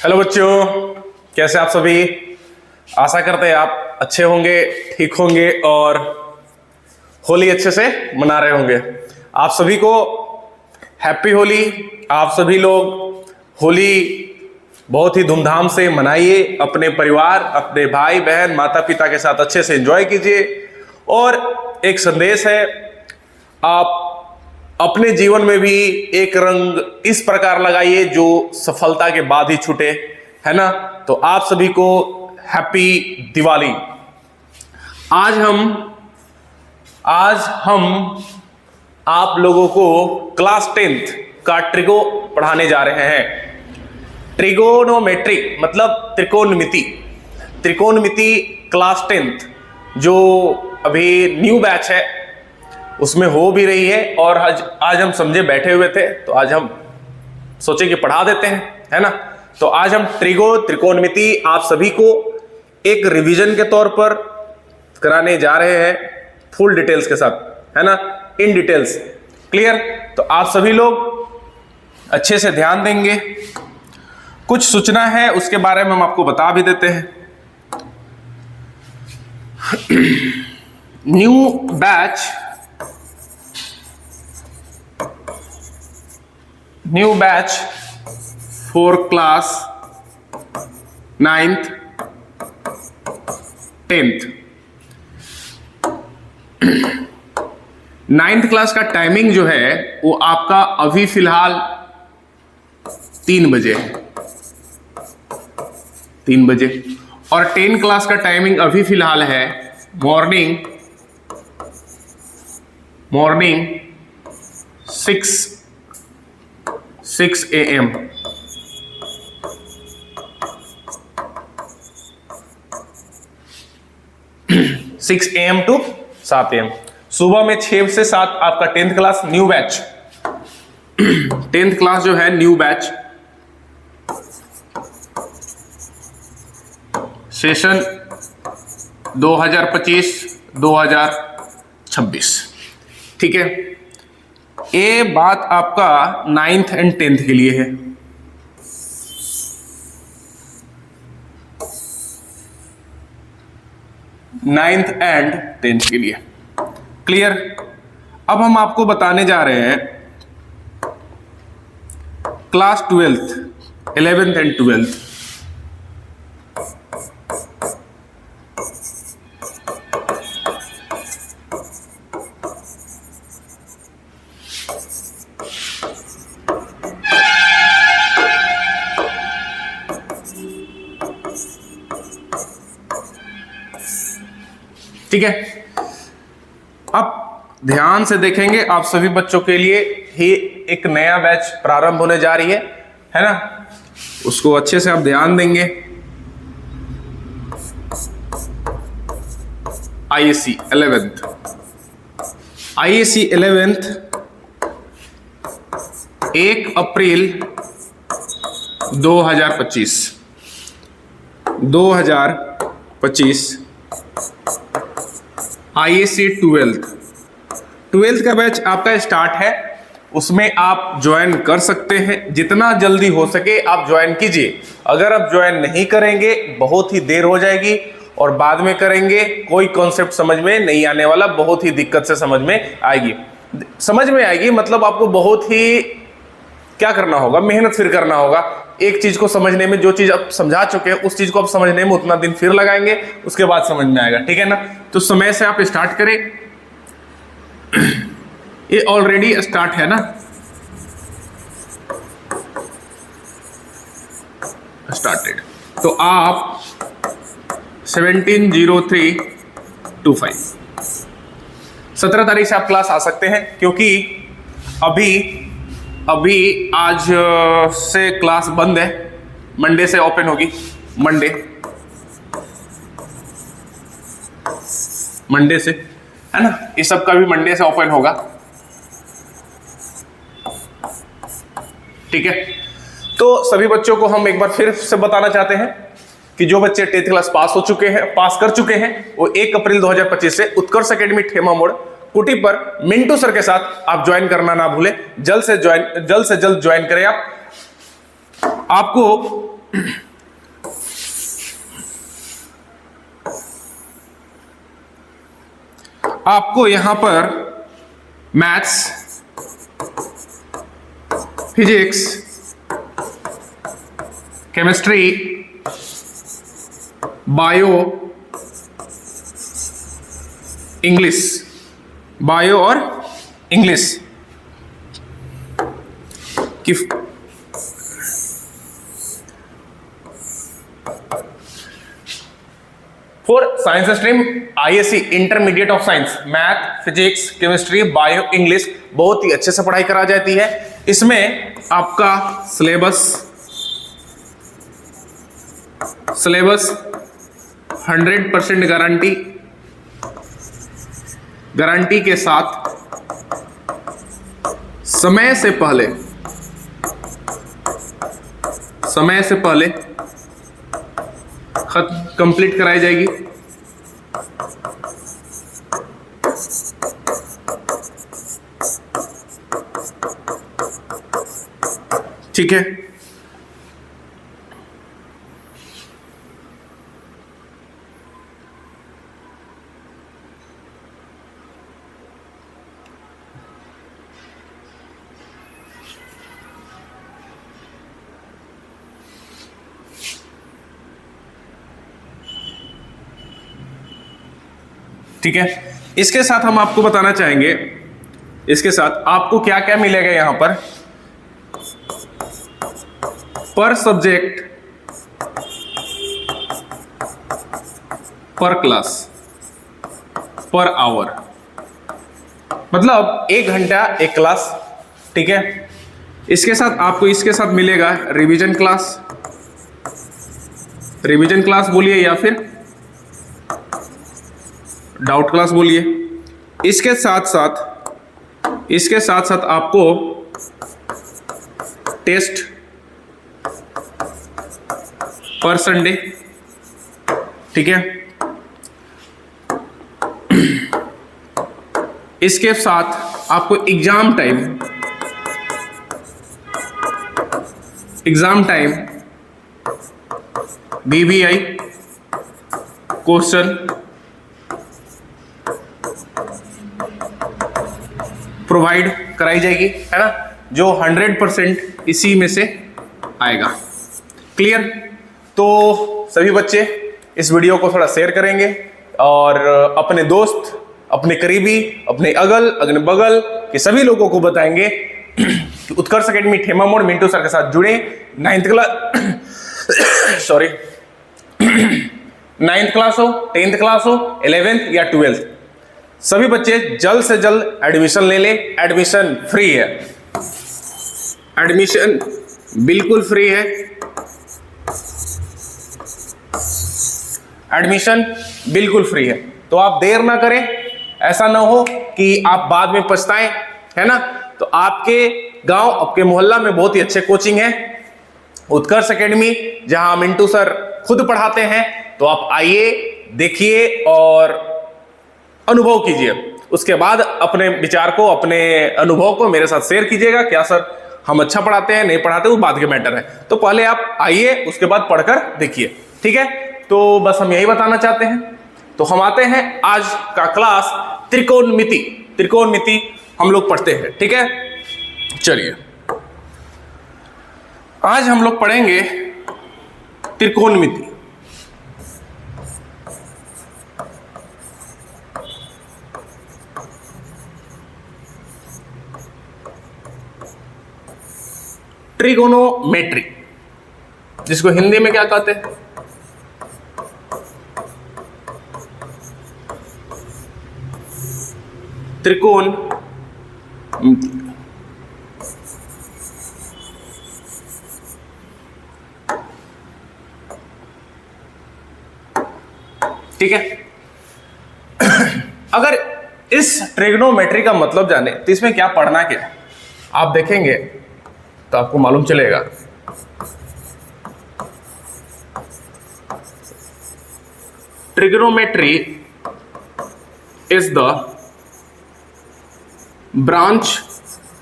Hello बच्चों, कैसे आप सभी। आशा करते हैं आप अच्छे होंगे, ठीक होंगे और होली अच्छे से मना रहे होंगे। आप सभी को हैप्पी होली। आप सभी लोग होली बहुत ही धूमधाम से मनाइए, अपने परिवार, अपने भाई बहन, माता पिता के साथ अच्छे से एंजॉय कीजिए। और एक संदेश है, आप अपने जीवन में भी एक रंग इस प्रकार लगाइए जो सफलता के बाद ही छूटे, है ना। तो आप सभी को हैप्पी दिवाली। आज हम आप लोगों को क्लास 10th का ट्रिगो पढ़ाने जा रहे हैं। ट्रिगोनोमेट्री मतलब त्रिकोणमिति क्लास 10th जो अभी न्यू बैच है उसमें हो भी रही है। और आज हम समझे बैठे हुए थे तो आज हम सोचे कि पढ़ा देते हैं, है ना। तो आज हम त्रिकोणमिति आप सभी को एक रिवीजन के तौर पर कराने जा रहे हैं, फुल डिटेल्स के साथ, है ना, इन डिटेल्स। क्लियर। तो आप सभी लोग अच्छे से ध्यान देंगे। कुछ सूचना है उसके बारे में हम आपको बता भी देते हैं। New batch for class 9th 10th। 9th class का टाइमिंग जो है वो आपका अभी फिलहाल 3 बजे है, 3 बजे। और 10 क्लास का टाइमिंग अभी फिलहाल है morning 6 AM। 6 AM to 7 AM। सुबह में 6 से 7 आपका 10th class new batch. 10th class जो है न्यू बैच, सेशन 2025-2026। ठीक है। ये बात आपका 9th and 10th के लिए है। नाइन्थ एंड 10th के लिए। क्लियर। अब हम आपको बताने जा रहे हैं class 12th 11th and 12th। ठीक है। अब ध्यान से देखेंगे, आप सभी बच्चों के लिए ही एक नया बैच प्रारंभ होने जा रही है ना। उसको अच्छे से आप ध्यान देंगे। आईएससी 11th 1 अप्रैल 2025। आईएससी 12th का बैच आपका स्टार्ट है। उसमें आप ज्वाइन कर सकते हैं, जितना जल्दी हो सके आप ज्वाइन कीजिए। अगर आप ज्वाइन नहीं करेंगे बहुत ही देर हो जाएगी और बाद में करेंगे कोई कॉन्सेप्ट समझ में नहीं आने वाला, बहुत ही दिक्कत से समझ में आएगी। मतलब आपको बहुत ही क्या करना होगा, मेहनत फिर करना होगा। एक चीज को समझने में, जो चीज आप समझा चुके हैं उस चीज को आप समझने में उतना दिन फिर लगाएंगे, उसके बाद समझ में आएगा। ठीक है ना। तो समय से आप स्टार्ट करें। ये ऑलरेडी स्टार्ट है ना, स्टार्टेड। तो आप 170325 17 तारीख से आप क्लास आ सकते हैं, क्योंकि अभी आज से क्लास बंद है। मंडे से ओपन होगी। मंडे से, है ना, ये सब का भी मंडे से ओपन होगा। ठीक है। तो सभी बच्चों को हम एक बार फिर से बताना चाहते हैं कि जो बच्चे 10th क्लास पास कर चुके हैं वो 1 अप्रैल 2025 से उत्कर्ष एकेडमी ठेमा मोड़ कुटी पर मिंटू सर के साथ आप ज्वाइन करना ना भूलें। जल्द से जल्द ज्वाइन करें। आपको आपको यहां पर maths, physics, chemistry, bio, English, bio और इंग्लिश की for science stream ISC intermediate of science, math, physics, chemistry, bio, English बहुत ही अच्छे से पढ़ाई करा जाती है। इसमें आपका सिलेबस 100% गारंटी के साथ समय से पहले कंप्लीट कराई जाएगी। ठीक है, ठीक है। इसके साथ हम आपको बताना चाहेंगे, इसके साथ आपको क्या क्या मिलेगा यहां पर सब्जेक्ट, पर क्लास, पर आवर, मतलब 1 घंटा 1 क्लास। ठीक है, इसके साथ आपको इसके साथ मिलेगा रिवीजन क्लास बोलिए या फिर डाउट क्लास बोलिए। इसके साथ साथ आपको टेस्ट पर संडे। ठीक है, इसके साथ आपको exam time BBI question provide कराई जाएगी, है ना, जो 100% इसी में से आएगा। क्लियर? तो सभी बच्चे इस वीडियो को थोड़ा शेयर करेंगे और अपने दोस्त, अपने करीबी, अपने अगल बगल के सभी लोगों को बताएंगे कि उत्कर्ष एकेडमी ठेमा मोड़ मिंटू सर के साथ जुड़े। 9th क्लास हो, 10th क्लास हो, 11th या 12th, सभी बच्चे जल्द से जल्द एडमिशन ले ले। एडमिशन फ्री है, एडमिशन बिल्कुल फ्री है, एडमिशन बिल्कुल फ्री है। तो आप देर ना करें, ऐसा ना हो कि आप बाद में पछताएं, है ना। तो आपके गांव, आपके मोहल्ला में बहुत ही अच्छे कोचिंग है, उत्कर्ष एकेडमी, जहां मिंटू सर खुद पढ़ाते हैं। तो आप आइए, देखिए और अनुभव कीजिए। उसके बाद अपने विचार को, अपने अनुभव को मेरे साथ शेयर कीजिएगा। क्या सर हम अच्छा पढ़ाते हैं, नहीं पढ़ाते, वो बात के मैटर है। तो पहले आप आइए, उसके बाद पढ़कर देखिए। ठीक है, तो बस हम यही बताना चाहते हैं। तो हम आते हैं आज का क्लास त्रिकोणमिति हम लोग पढ़ते हैं। ठीक है, चलिए आज हम लोग पढ़ेंगे त्रिकोणमिति। ट्रिगोनोमेट्री, जिसको हिंदी में क्या कहते हैं? त्रिकोण। ठीक है, अगर इस ट्रिग्नोमेट्री का मतलब जाने तो इसमें क्या पढ़ना क्या है, आप देखेंगे तो आपको मालूम चलेगा। Trigonometry is the branch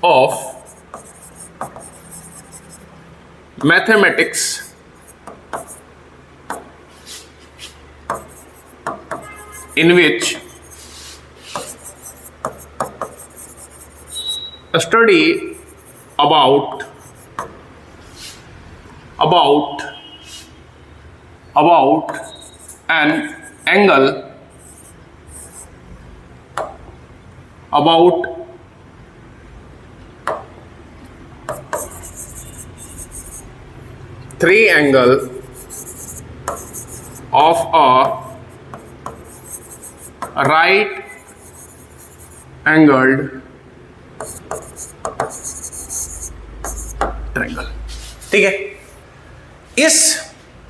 of mathematics in which a study about an angle about triangle of a right angled triangle. ठीक है, इस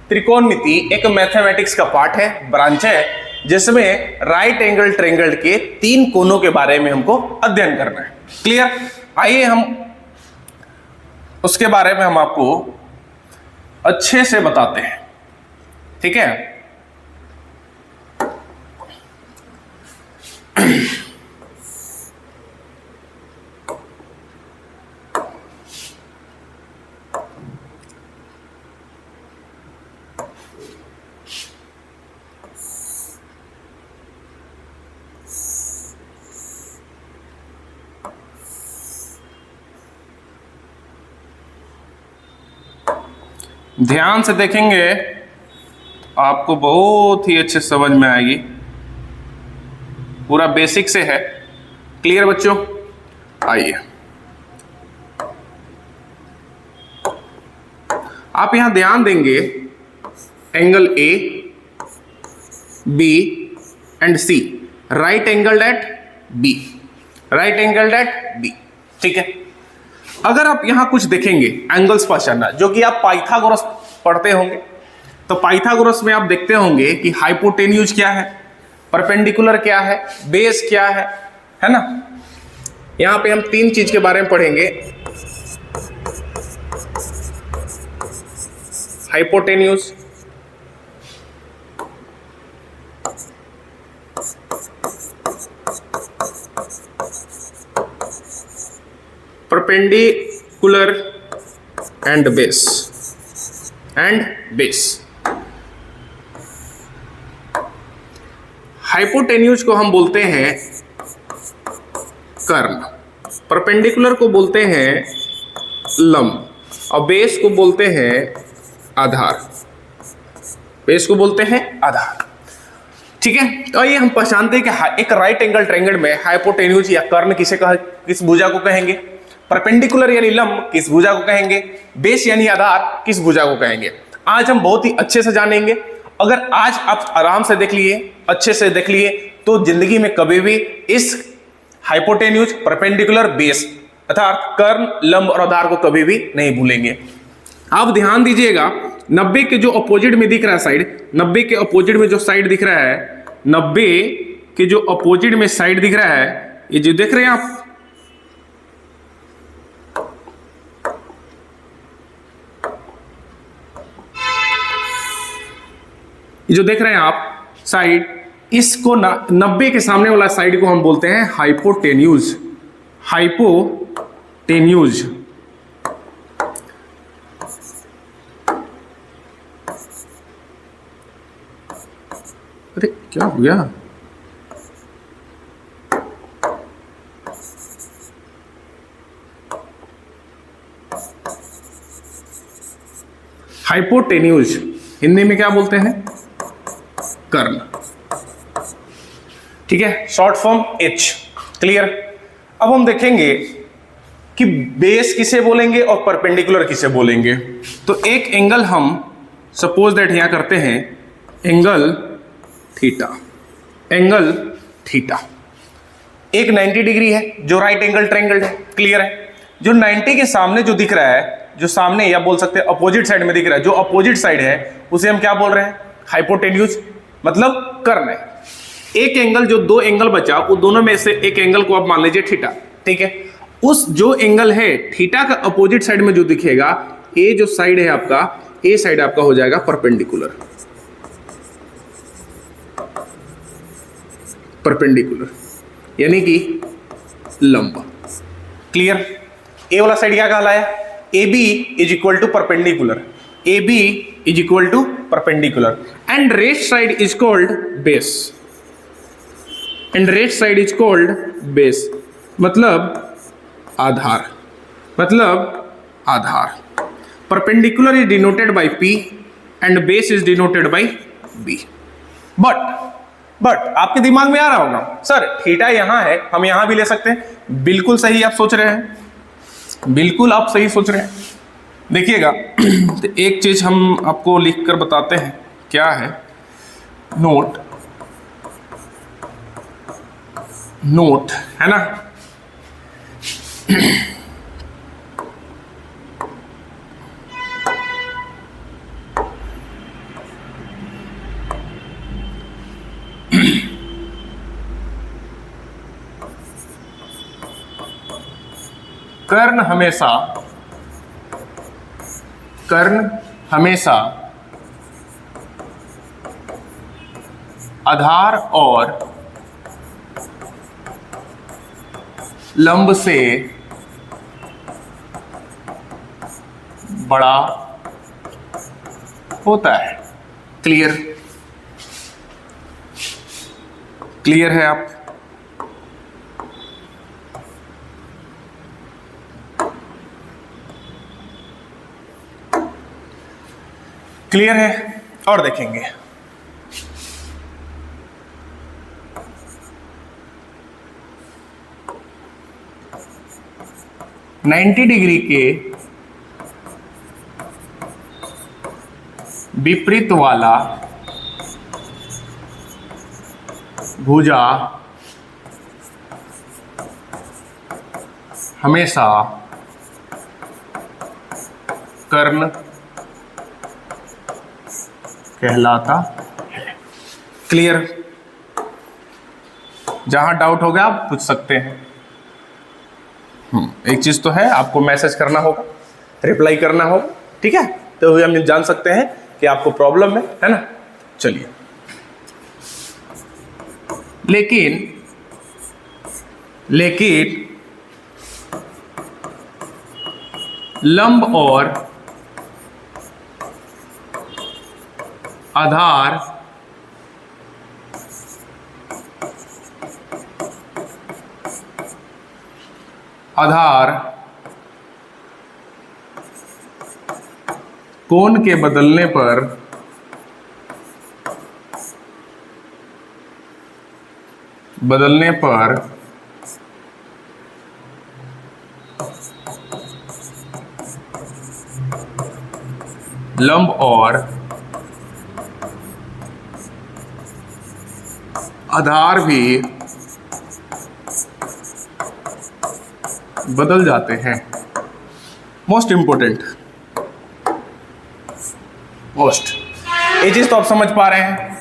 त्रिकोणमिति एक मैथमेटिक्स का पार्ट है, ब्रांच है, जिसमें राइट एंगल ट्रायंगल के 3 कोनों के बारे में हमको अध्ययन करना है। क्लियर? आइए हम उसके बारे में हम आपको अच्छे से बताते हैं। ठीक है, ध्यान से देखेंगे आपको बहुत ही अच्छे समझ में आएगी, पूरा बेसिक से है। क्लियर बच्चों? आइए, आप यहां ध्यान देंगे, angle A, B and C, right angle at B, right angle at B. ठीक है, अगर आप यहां कुछ देखेंगे एंगल्स पहचानना, जो कि आप पाइथागोरस पढ़ते होंगे, तो पाइथागोरस में आप देखते होंगे कि हाइपोटेन्यूज क्या है, परपेंडिकुलर क्या है, बेस क्या है ना। यहां पे हम 3 चीज के बारे में पढ़ेंगे, hypotenuse, perpendicular and base, hypotenuse को हम बोलते हैं कर्ण, परपेंडिकुलर को बोलते हैं लंब, और बेस को बोलते हैं आधार, बेस को बोलते हैं आधार। ठीक है, तो ये हम पहचानते हैं कि एक राइट एंगल ट्रायंगल में हाइपोटेन्यूज या कर्ण किस भुजा को कहेंगे, परपेंडिकुलर यानी लंब किस भुजा को कहेंगे, बेस यानी आधार किस भुजा को कहेंगे। आज हम बहुत ही अच्छे से जानेंगे। अगर आज आप आराम से देख लिए, अच्छे से देख लिए, तो जिंदगी में कभी भी इस हाइपोटेन्यूज, परपेंडिकुलर, बेस अर्थात कर्ण, लंब और आधार को कभी भी नहीं भूलेंगे। आप ध्यान दीजिएगा, 90 के जो अपोजिट में दिख रहा है साइड, 90 के अपोजिट में जो साइड दिख रहा है, 90 के जो अपोजिट में साइड दिख रहा है, ये जो देख रहे हैं आप, ये जो देख रहे हैं आप साइड, इसको 90 के सामने वाला साइड को हम बोलते हैं हाइपोटेन्यूज, हाइपोटेन्यूज। अरे क्या हो गया? हाइपोटेन्यूज हिंदी में क्या बोलते हैं? कर्ण। ठीक है, शॉर्ट फॉर्म H। क्लियर? अब हम देखेंगे कि बेस किसे बोलेंगे और परपेंडिकुलर किसे बोलेंगे। तो एक एंगल हम सपोज दैट यहां करते हैं, एंगल थीटा, एंगल थीटा एक 90 डिग्री है, जो राइट एंगल ट्रायंगल है। क्लियर है? जो 90 के सामने जो दिख रहा है, जो सामने या बोल सकते हैं अपोजिट साइड में दिख रहा है, जो अपोजिट साइड है उसे हम क्या बोल रहे हैं? हाइपोटेन्यूज, मतलब कर्ण है। एक एंगल, जो 2 एंगल बचा, वो दोनों में से एक एंगल को आप मान लीजिए थीटा। ठीक है, उस जो एंगल है थीटा का अपोजिट साइड में जो दिखेगा, ए जो साइड है आपका, ए साइड आपका हो जाएगा परपेंडिकुलर, परपेंडिकुलर यानी कि लंब। क्लियर? ए वाला साइड क्या कहलाया? A B is equal to perpendicular, A B is equal to perpendicular, and rest side is called base, and rest side is called base, मतलब आधार, मतलब आधार। Perpendicular is denoted by P and base is denoted by B। But आपके दिमाग में आ रहा होगा sir theta यहां है, हम यहां भी ले सकते हैं। बिल्कुल सही आप सोच रहे हैं, बिल्कुल आप सही सोच रहे हैं। देखिएगा तो एक चीज हम आपको लिख कर बताते हैं, क्या है, नोट है ना। कर्ण हमेशा आधार और लंब से बड़ा होता है। क्लियर है आप? क्लियर है? और देखेंगे नाइन्टी डिग्री के विपरीत वाला भुजा हमेशा कर्ण कहलाता है। क्लियर? जहां डाउट होगा आप पूछ सकते हैं। एक चीज तो है, आपको मैसेज करना होगा, रिप्लाई करना होगा, ठीक है, तो हम जान सकते हैं कि आपको प्रॉब्लम है ना। चलिए, लेकिन लंब और आधार कोण के बदलने पर लंब और आधार भी बदल जाते हैं। मोस्ट इंपोर्टेंट, ये चीज तो आप समझ पा रहे हैं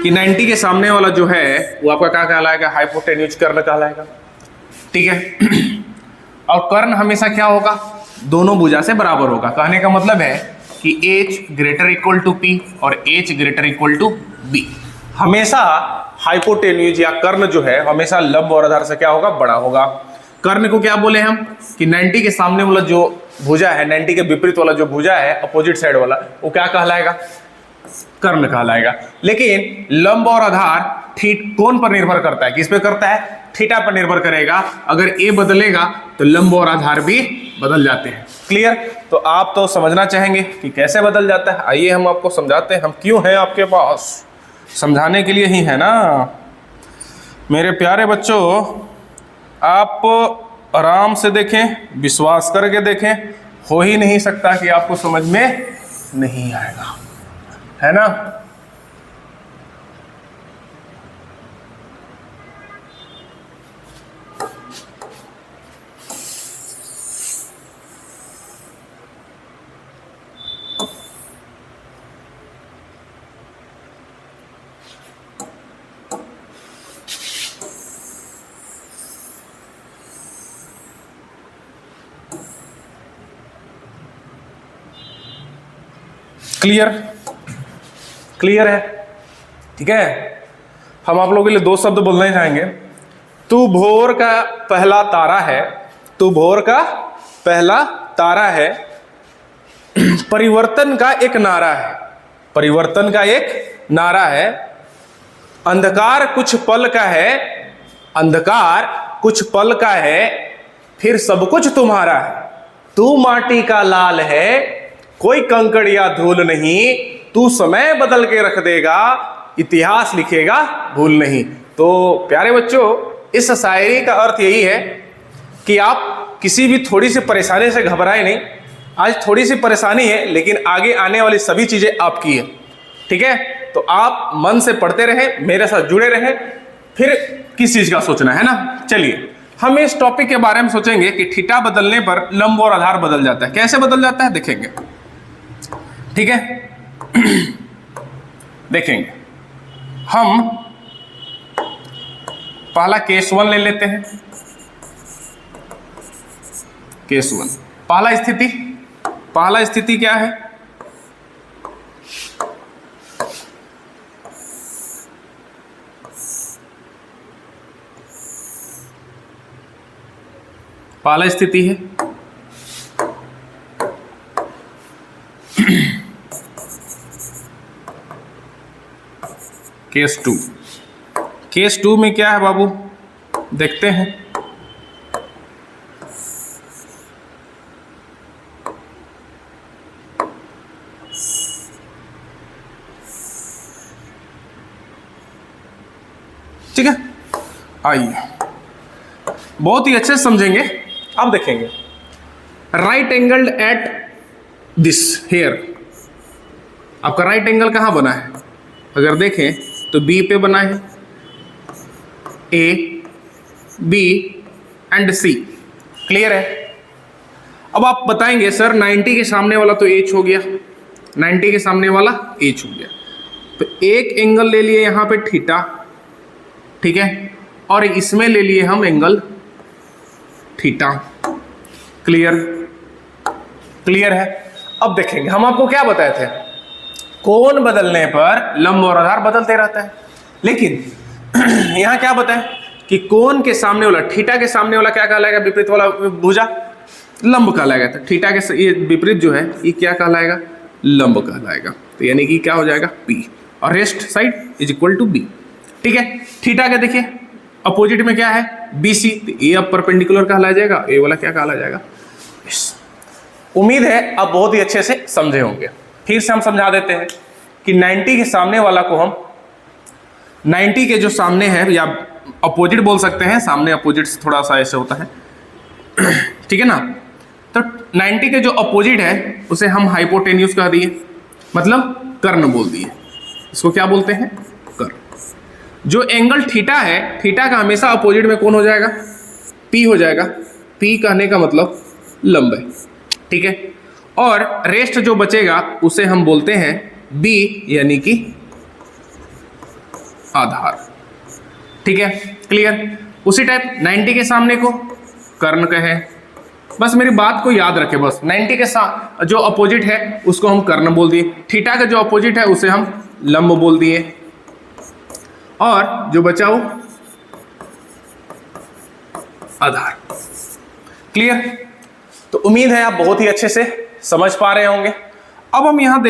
कि 90 के सामने वाला जो है वो आपका क्या कहलाएगा, हाइपोटेन्यूज कर्ण कहलाएगा, ठीक है। और कर्ण हमेशा क्या होगा, दोनों भुजा से बराबर होगा। कहने का मतलब है कि h greater equal to P और h greater equal to B। हमेशा हाइपोटेन्यूज या कर्ण जो है हमेशा लंब और आधार से क्या होगा, बड़ा होगा। कर्ण को क्या बोले हम कि 90 के सामने वाला जो भुजा है, 90 के विपरीत वाला जो भुजा है, अपोजिट साइड वाला, वो क्या कहलाएगा, कर्ण कहलाएगा। लेकिन लंब और आधार कोण पर निर्भर करता है, किस पे करता है, थीटा पर निर्भर करेगा। अगर ए बदलेगा तो लंब और आधार भी बदल जाते हैं। क्लियर? तो आप तो समझना चाहेंगे कि कैसे बदल जाता है, आइए हम आपको समझाते हैं। हम क्यों हैं आपके पास, समझाने के लिए ही है ना मेरे प्यारे बच्चों। आप आराम से देखें, विश्वास करके देखें, हो ही नहीं सकता कि आपको समझ में नहीं आएगा, है ना। क्लियर है? ठीक है, हम आप लोगों के लिए दो शब्द बोलना ही चाहेंगे। तू भोर का पहला तारा है, तू भोर का पहला तारा है, परिवर्तन का एक नारा है, परिवर्तन का एक नारा है, अंधकार कुछ पल का है, अंधकार कुछ पल का है, फिर सब कुछ तुम्हारा है। तू माटी का लाल है, कोई कंकड़ या धूल नहीं। तू समय बदल के रख देगा, इतिहास लिखेगा भूल नहीं। तो प्यारे बच्चों, इस शायरी का अर्थ यही है कि आप किसी भी थोड़ी सी परेशानी से घबराए नहीं। आज थोड़ी सी परेशानी है, लेकिन आगे आने वाली सभी चीजें आपकी है। ठीक है, तो आप मन से पढ़ते रहें, मेरे साथ जुड़े रहें, फिर किस चीज का सोचना है ना। चलिए हम इस टॉपिक के बारे में सोचेंगे कि थीटा बदलने पर लंब और आधार बदल जाता है। कैसे बदल जाता है देखेंगे। ठीक है देखेंगे। हम पहला केस 1 ले लेते हैं। केस 1, पहला स्थिति क्या है? पहला स्थिति है केस 2। केस 2 में क्या है बाबू, देखते हैं। ठीक है, आइए बहुत ही अच्छे से समझेंगे। अब देखेंगे, right angled at this here. आपका राइट एंगल कहाँ बना है? अगर देखें तो बी पे बना है, A, B and C. Clear है? अब आप बताएंगे सर 90 के सामने वाला तो एच हो गया, 90 के सामने वाला एच हो गया, तो एक एंगल ले लिए यहाँ पे थीटा, ठीक है, और इसमें ले लिए हम एंगल थीटा। क्लियर है? अब देखेंगे, हम आपको क्या बताए थे, कोण बदलने पर लंब और आधार बदलते रहता है। लेकिन यहां क्या बताएं कि कोण के सामने वाला, थीटा के सामने वाला क्या कहलाएगा? विपरीत वाला भुजा लंब कहलाएगा। तो थीटा के ये विपरीत जो है ये क्या कहलाएगा? लंब कहलाएगा। तो यानी कि क्या हो जाएगा? P, और rest side is equal to B। ठीक है, थीटा का देखिए अपोजिट में क्या है? BC। तो ये अब परपेंडिकुलर कहला जाएगा, ए वाला क्या कहला जाएगा? उम्मीद है आप बहुत ही अच्छे से समझे होंगे। फिर से हम समझा देते हैं कि 90 के सामने वाला को हम 90 के जो सामने है, या अपोजिट बोल सकते हैं, सामने अपोजिट से थोड़ा सा ऐसे होता है, ठीक है ना। तो 90 के जो अपोजिट है उसे हम हाइपोटेन्यूज कह दिए, मतलब कर्ण बोल दिए। इसको क्या बोलते हैं? कर्ण। जो एंगल थीटा है, थीटा का हमेशा अपोजिट में कौन हो जाएगा? P हो जाएगा। P कहने का मतलब लंब है, ठीक है। और रेस्ट जो बचेगा उसे हम बोलते हैं B, यानी कि आधार। ठीक है, क्लियर? उसी टाइप 90 के सामने को कर्ण कहे। बस मेरी बात को याद रखें, बस 90 के साथ जो अपोजिट है उसको हम कर्ण बोल दिए, थीटा का जो अपोजिट है उसे हम लंब बोल दिए, और जो बचा वो आधार। क्लियर? तो उम्मीद है आप बहुत ही अच्छे से समझ पा रहे होंगे। अब हम यहां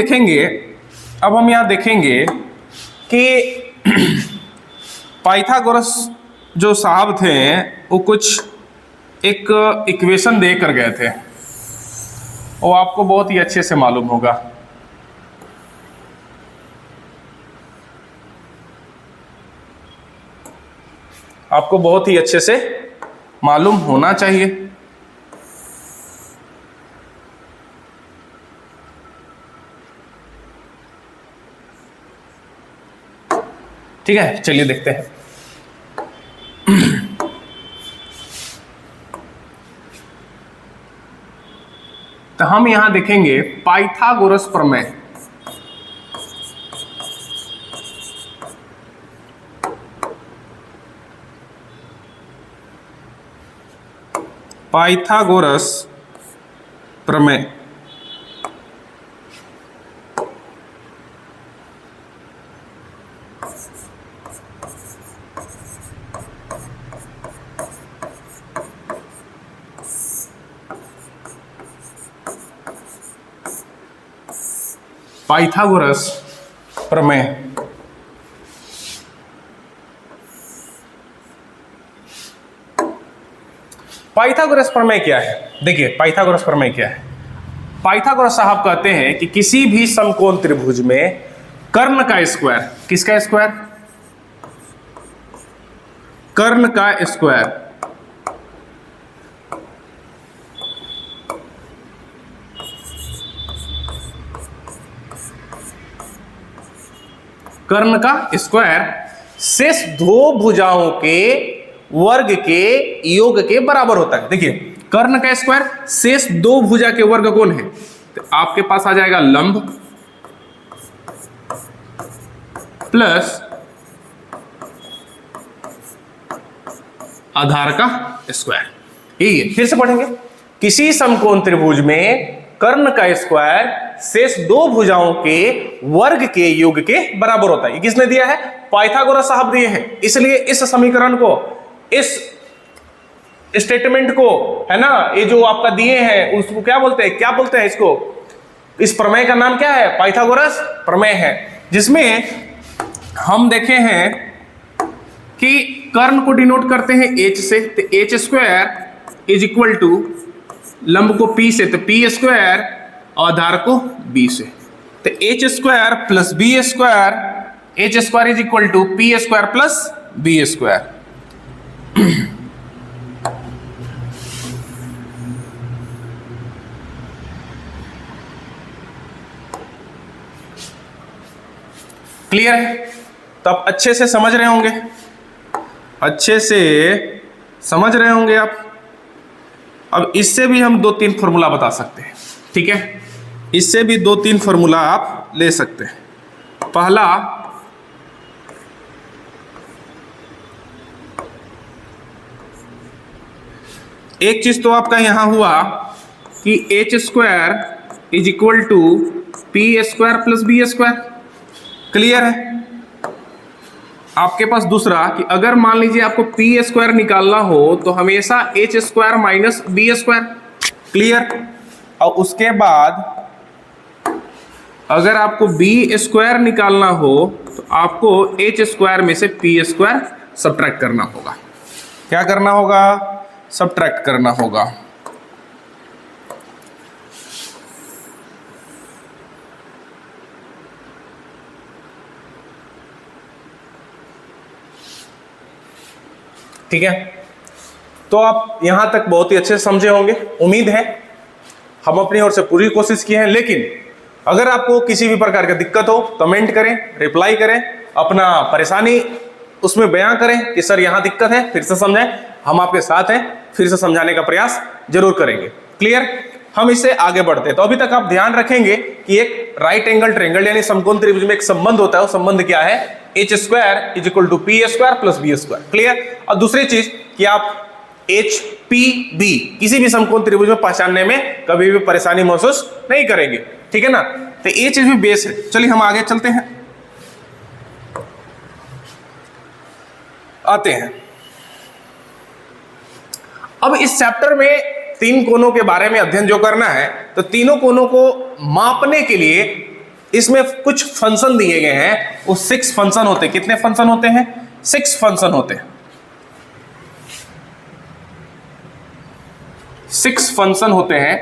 देखेंगे कि पाइथागोरस जो साहब थे वो कुछ एक इक्वेशन दे कर गए थे, वो आपको बहुत ही अच्छे से मालूम होगा। आपको बहुत ही अच्छे से मालूम होना चाहिए। ठीक है, चलिए देखते हैं। तो हम यहां देखेंगे पाइथागोरस प्रमेय। पाइथागोरस प्रमेय पाइथागोरस प्रमेय पाइथागोरस प्रमेय क्या है? देखिए पाइथागोरस प्रमेय क्या है। पाइथागोरस साहब कहते हैं कि किसी भी समकोण त्रिभुज में कर्ण का स्क्वायर, किसका स्क्वायर? कर्ण का स्क्वायर कर्ण का स्क्वायर शेष दो भुजाओं के वर्ग के योग के बराबर होता है। देखिए कर्ण का स्क्वायर शेष दो भुजा के वर्ग कौन है? तो आपके पास आ जाएगा लंब प्लस आधार का स्क्वायर। यही है, फिर से पढ़ेंगे। किसी समकोण त्रिभुज में कर्ण का स्क्वायर शेष दो भुजाओं के वर्ग के योग के बराबर होता है। ये किसने दिया है? पाइथागोरस साहब दिए हैं। इसलिए इस समीकरण को, इस स्टेटमेंट को, है ना, ये जो आपका दिए हैं उसको क्या बोलते हैं? क्या बोलते हैं इसको? इस प्रमेय का नाम क्या है? पाइथागोरस प्रमेय है, जिसमें हम देखे हैं कि कर्ण को डिनोट करते हैं h से, तो H square is equal to लंब को p से, तो p स्क्वायर और आधार को b से, तो h square plus b square, h square is equal to p square plus b square. Clear है? तो आप अच्छे से समझ रहे होंगे, अच्छे से समझ रहे होंगे आप। अब इससे भी हम 2-3 फॉर्मूला बता सकते हैं, ठीक है? इससे भी 2-3 फॉर्मूला आप ले सकते हैं। पहला, एक चीज तो आपका यहां हुआ कि H square is equal to P square plus B square. Clear है? आपके पास दूसरा कि अगर मान लीजिए आपको पी स्क्वायर निकालना हो तो हमेशा H square minus B square. Clear? और उसके बाद अगर आपको बी स्क्वायर निकालना हो तो आपको एच स्क्वायर में से पी स्क्वायर सब्ट्रैक्ट करना होगा। क्या करना होगा? सब्ट्रैक्ट करना होगा। ठीक है? तो आप यहां तक बहुत ही अच्छे से समझे होंगे, उम्मीद है। हम अपनी ओर से पूरी कोशिश की है, लेकिन अगर आपको किसी भी प्रकार की दिक्कत हो कमेंट करें, रिप्लाई करें, अपना परेशानी उसमें बयां करें कि सर यहां दिक्कत है, फिर से समझाएं। हम आपके साथ हैं, फिर से समझाने का प्रयास जरूर करेंगे। क्लियर? हम इससे आगे बढ़ते हैं। तो अभी तक आप ध्यान रखेंगे कि एक राइट एंगल ट्रायंगल यानी समकोण त्रिभुज में एक संबंध होता है। वो संबंध क्या है? H square is equal to P square plus B square. Clear? और दूसरी चीज कि आप एच पी बी किसी भी समकोण त्रिभुज में पहचानने में कभी भी परेशानी महसूस नहीं करेंगे। ठीक है ना? तो ये चीज भी बेस है। चलिए हम आगे चलते हैं, आते हैं। अब इस चैप्टर में 3 कोणों के बारे में अध्ययन जो करना है, तो तीनों कोणों को मापने के लिए इसमें कुछ फंक्शन दिए गए हैं। वो 6 फंक्शन होते हैं। कितने फंक्शन होते हैं? 6 फंक्शन होते हैं। 6 फंक्शन होते हैं।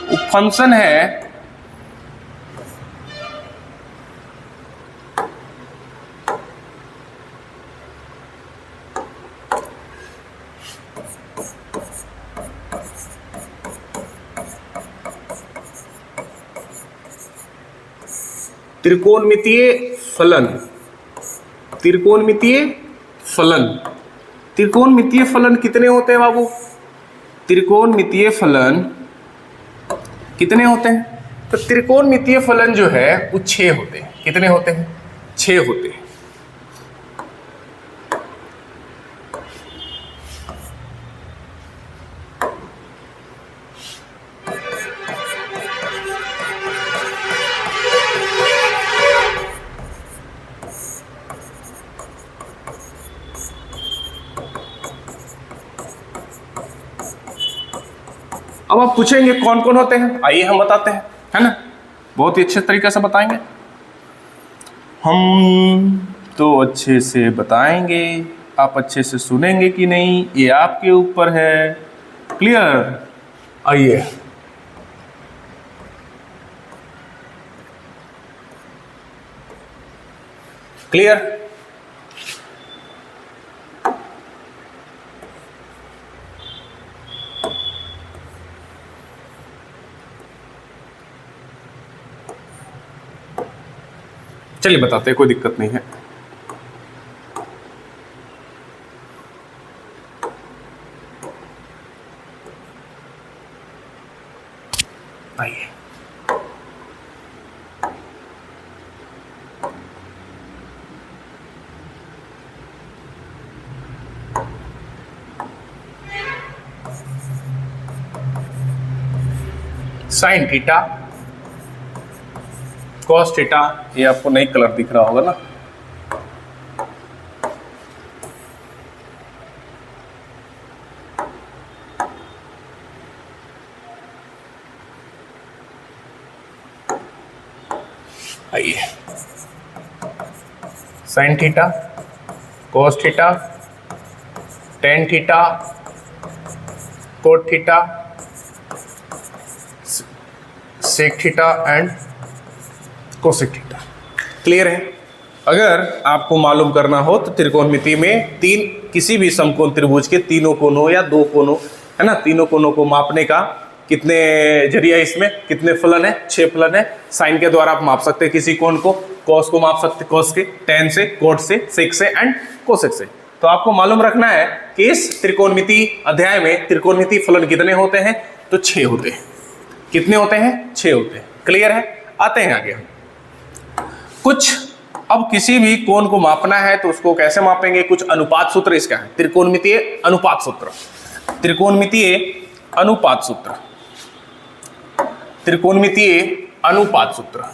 वो फंक्शन है त्रिकोणमितीय फलन। त्रिकोणमितीय फलन। त्रिकोणमितीय फलन कितने होते हैं बाबू? त्रिकोणमितीय फलन कितने होते हैं? तो त्रिकोणमितीय फलन जो है वो 6 होते हैं। कितने होते हैं? 6 होते हैं। अब आप पूछेंगे कौन कौन होते हैं? आइए हम बताते हैं, है ना? बहुत ही अच्छे तरीके से बताएंगे। हम तो अच्छे से बताएंगे, आप अच्छे से सुनेंगे कि नहीं ये आपके ऊपर है। क्लियर? आइए, क्लियर? चलिए बताते हैं, कोई दिक्कत नहीं है। आइए, साइन थीटा कॉस थीटा, ये आपको नई कलर दिख रहा होगा ना, आइए, sine theta cos theta tan theta cot theta sec theta and cosec theta. Clear है? अगर आपको मालूम करना हो तो त्रिकोणमिति में किसी भी समकोण त्रिभुज के तीनों कोनों या दो कोनों, है ना, तीनों कोनों को मापने का कितने जरिया, इसमें कितने फलन है? 6 फलन है। साइन के द्वारा आप माप सकते हैं किसी कोण को, कॉस को माप सकते, कॉस के, टेन से, कोट से, सेक से एंड कोसेक से। तो आपको मालूम रखना है कि इस त्रिकोणमिति अध्याय में त्रिकोणमिति फलन कितने होते हैं? तो 6 होते हैं। कितने होते हैं? 6 होते हैं। क्लियर है? आते हैं आगे। अब किसी भी कोण को मापना है तो उसको कैसे मापेंगे? कुछ अनुपात सूत्र इसका है, त्रिकोणमितीय अनुपात सूत्र। त्रिकोणमितीय अनुपात सूत्र, त्रिकोणमितीय अनुपात सूत्र।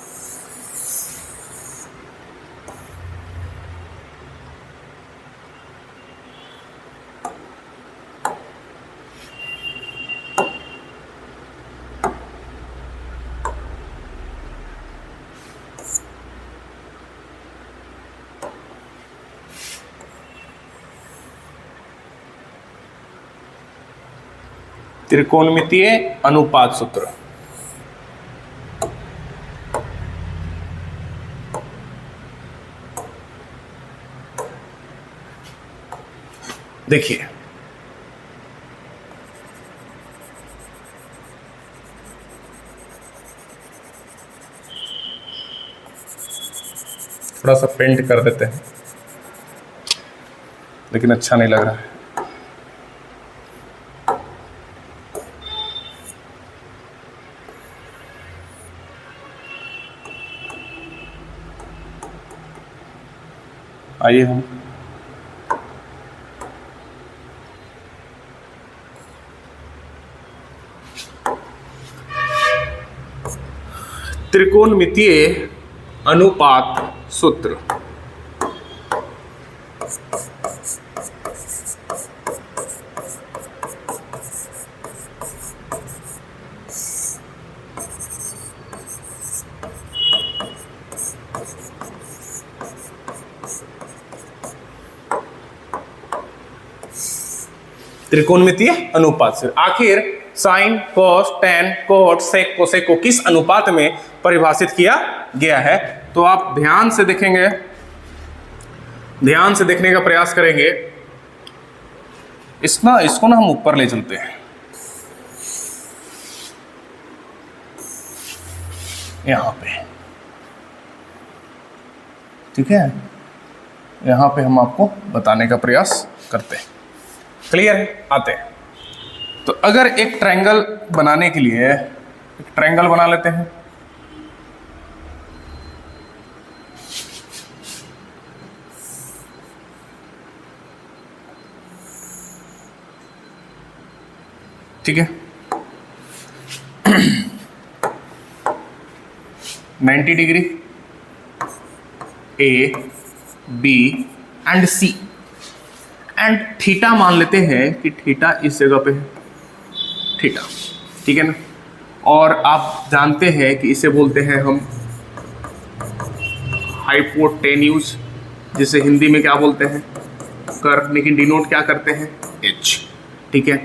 त्रिकोणमितीय अनुपात सूत्र। देखिए, थोड़ा सा पेंट कर देते हैं, लेकिन अच्छा नहीं लग रहा है। आइए हम त्रिकोणमितीय अनुपात सूत्र। त्रिकोणमितीय अनुपात से आखिर sign, cos, ten, cot, sec, cosec को किस अनुपात में परिभाषित किया गया है? तो आप ध्यान से देखेंगे, ध्यान से देखने का प्रयास करेंगे। इसको ना हम ऊपर ले चलते हैं, यहां पे, ठीक है, यहां पे हम आपको बताने का प्रयास करते हैं। क्लियर है? आते हैं। तो अगर एक ट्रायंगल बनाने के लिए एक ट्रायंगल बना लेते हैं, ठीक है, 90 degree A, B and C and theta मान लेते हैं कि थीटा इस जगह पे है, थीटा, ठीक है ना। और आप जानते हैं कि इसे बोलते हैं हम हाइपोटेन्यूज, जिसे हिंदी में क्या बोलते हैं? कर्व, लेकिन डिनोट क्या करते हैं? एच, ठीक है।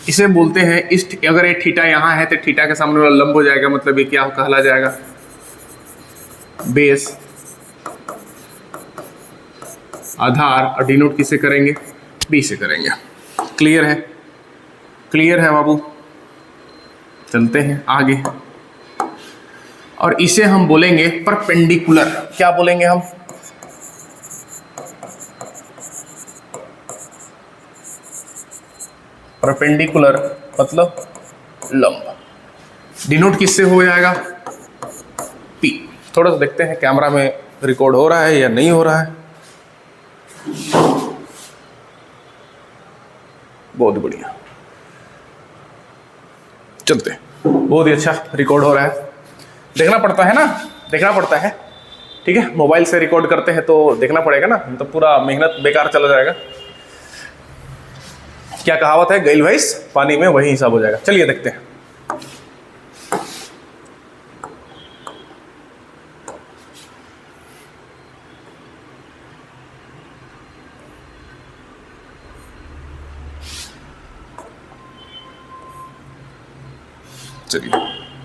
इसे बोलते हैं इस, अगर ये थीटा यहाँ है तो थीटा के सामने वाला लंब हो जाएगा, मतलब ये क्या कहला जाएगा, बेस। आधार और डिनोट किसे करेंगे, बी से करेंगे। क्लियर है, क्लियर है बाबू। चलते हैं आगे, और इसे हम बोलेंगे परपेंडिकुलर। क्या बोलेंगे हम, परपेंडिकुलर मतलब लंब। डिनोट किससे हो जाएगा, पी। थोड़ा सा देखते हैं कैमरा में रिकॉर्ड हो रहा है या नहीं हो रहा है। बहुत बढ़िया, चलते हैं। बहुत ही अच्छा रिकॉर्ड हो रहा है। देखना पड़ता है ना, देखना पड़ता है, ठीक है। मोबाइल से रिकॉर्ड करते हैं तो देखना पड़ेगा ना, तो पूरा मेहनत बेकार चला जाएगा। क्या कहावत है, गैल भैंस पानी में वही हिसाब हो जाएगा। चलिए देखते हैं। चलिए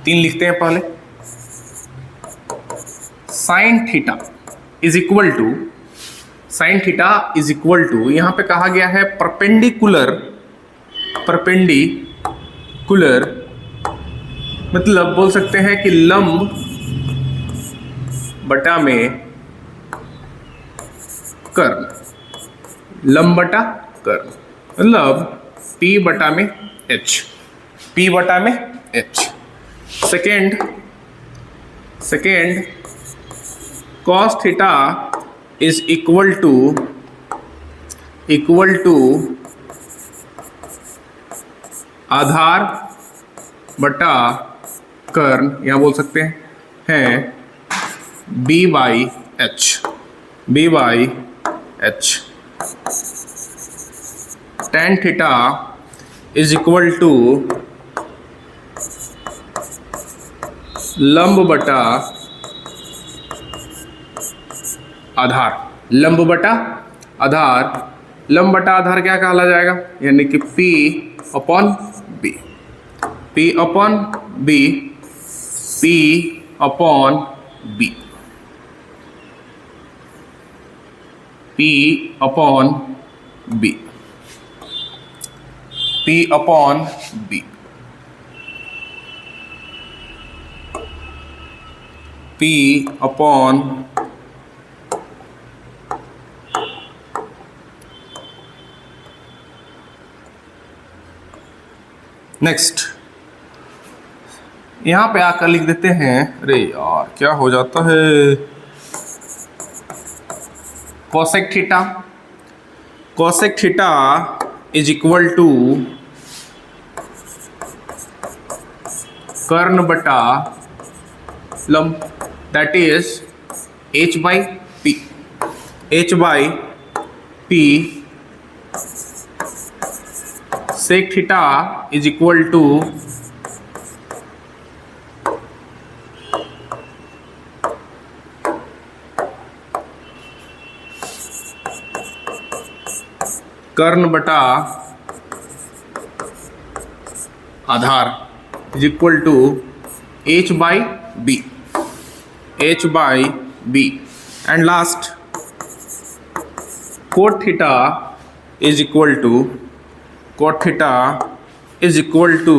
3 लिखते हैं पहले। Sine theta is equal to, sine theta is equal to, यहां पे कहा गया है परपेंडिकुलर, परपेंडिकुलर मतलब बोल सकते हैं कि लंब बटा में कर्ण, लंब बटा कर्ण मतलब P बटा में H, P बटा में H। Second cos theta is equal to आधार बटा कर्ण, यहां बोल सकते हैं B by H। tan theta is equal to लंब बटा आधार, लंब बटा आधार, लंब बटा आधार क्या कहला जाएगा, यानी कि P upon B, P upon B, P upon B, P upon B, P upon B, P upon next. यहां पे आकर लिख देते हैं, अरे यार क्या हो जाता है, cosec theta, cosec theta is equal to कर्ण बटा लंब, that is H by P, H by P। Sec theta is equal to कर्ण बटा आधार is equal to H by B, H by B। And last cot theta is equal to, cot theta is equal to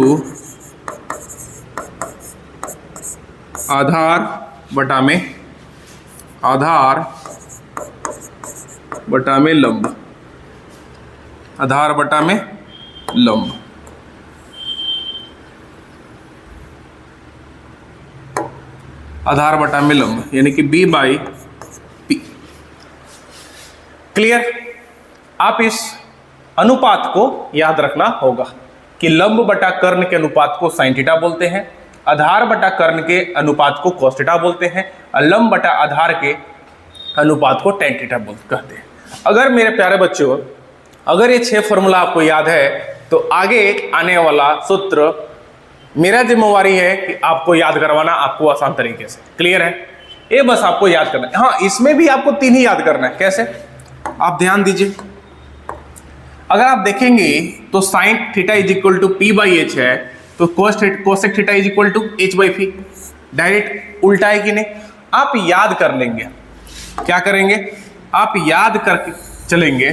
आधार बटा में, आधार बटा में लंब, आधार बटा में लंब। आधार बटा में लंब यानी कि B बाई P। क्लियर। आप इस अनुपात को याद रखना होगा कि लंब बटा कर्ण के अनुपात को साइन थीटा बोलते हैं, आधार बटा कर्ण के अनुपात को कोस थीटा बोलते हैं, और लंब बटा आधार के अनुपात को टेन थीटा कहते हैं। अगर मेरे प्यारे बच्चों, अगर ये 6 फॉर्मूला आपको याद है तो आगे आने वाला सूत्र मेरा जिम्मेवारी है कि आपको याद करवाना, आपको आसान तरीके से। क्लियर है, ये बस आपको याद करना है। हाँ, इसमें भी आपको 3 ही याद करना है। कैसे, आप ध्यान दीजिए। अगर आप देखेंगे तो sine theta is equal to P by H है, तो cosec theta is equal to H by P, direct उल्टा है कि नहीं। आप याद कर लेंगे, क्या करेंगे, आप याद करके चलेंगे।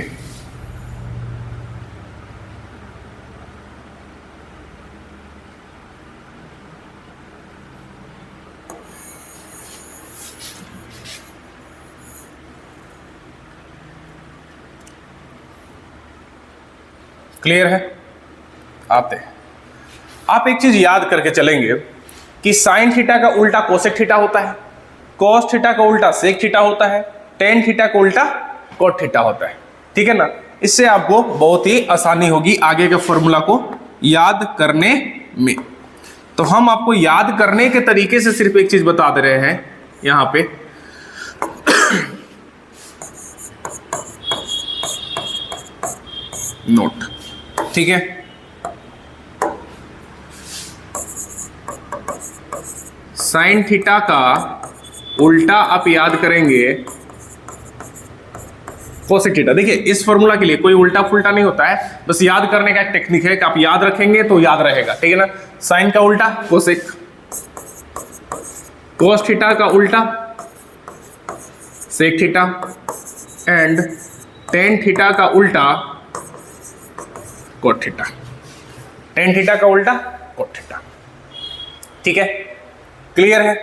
क्लियर है? आते हैं, आप एक चीज याद करके चलेंगे कि साइन थीटा का उल्टा कोसेक थीटा होता है, कॉस थीटा का उल्टा सेक थीटा होता है, टेन थीटा का उल्टा कॉट थीटा होता है। ठीक है ना? इससे आपको बहुत ही आसानी होगी आगे के फॉर्मूला को याद करने में। तो हम आपको याद करने के तरीके से सिर्फ एक चीज बता दे रहे हैं यहां पे नोट। ठीक है, साइन थीटा का उल्टा आप याद करेंगे कोसेक थीटा। देखिए इस फॉर्मूला के लिए कोई उल्टा फुल्टा नहीं होता है, बस याद करने का एक टेक्निक है कि आप याद रखेंगे तो याद रहेगा। ठीक है ना? साइन का उल्टा कोसेक, कोस थीटा का उल्टा sec theta, and tan theta का उल्टा कोट थीटा। टेन थीटा का उल्टा कोट थीटा। ठीक है, क्लियर है?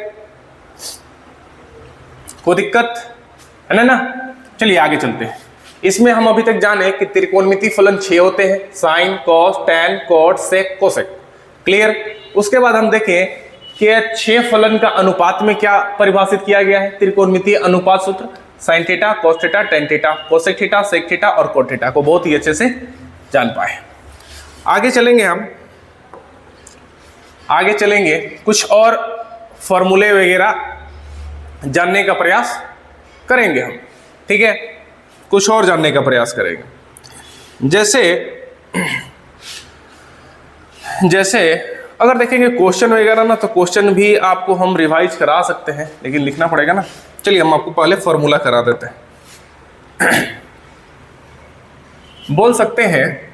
कोई दिक्कत है ना? चलिए आगे चलते हैं। इसमें हम अभी तक जाने कि त्रिकोणमितीय फलन 6 होते हैं, साइन, कॉस, टैन, कॉट, सेक, कोसेक। क्लियर? उसके बाद हम देखें कि 6 फलन का अनुपात में क्या परिभाषित किया गया है, त्रिकोणमितीय अनुपात सूत्र। Sine theta, cos theta, tan theta, cosec theta, sec theta और कोट थीटा को बहुत ही अच्छे से जान पाए। आगे चलेंगे, हम आगे चलेंगे, कुछ और फॉर्मूले वगैरह जानने का प्रयास करेंगे हम। ठीक है, कुछ और जानने का प्रयास करेंगे। जैसे अगर देखेंगे क्वेश्चन वगैरह ना, तो क्वेश्चन भी आपको हम रिवाइज करा सकते हैं, लेकिन लिखना पड़ेगा ना। चलिए हम आपको पहले फॉर्मूला करा देते हैं। बोल सकते हैं,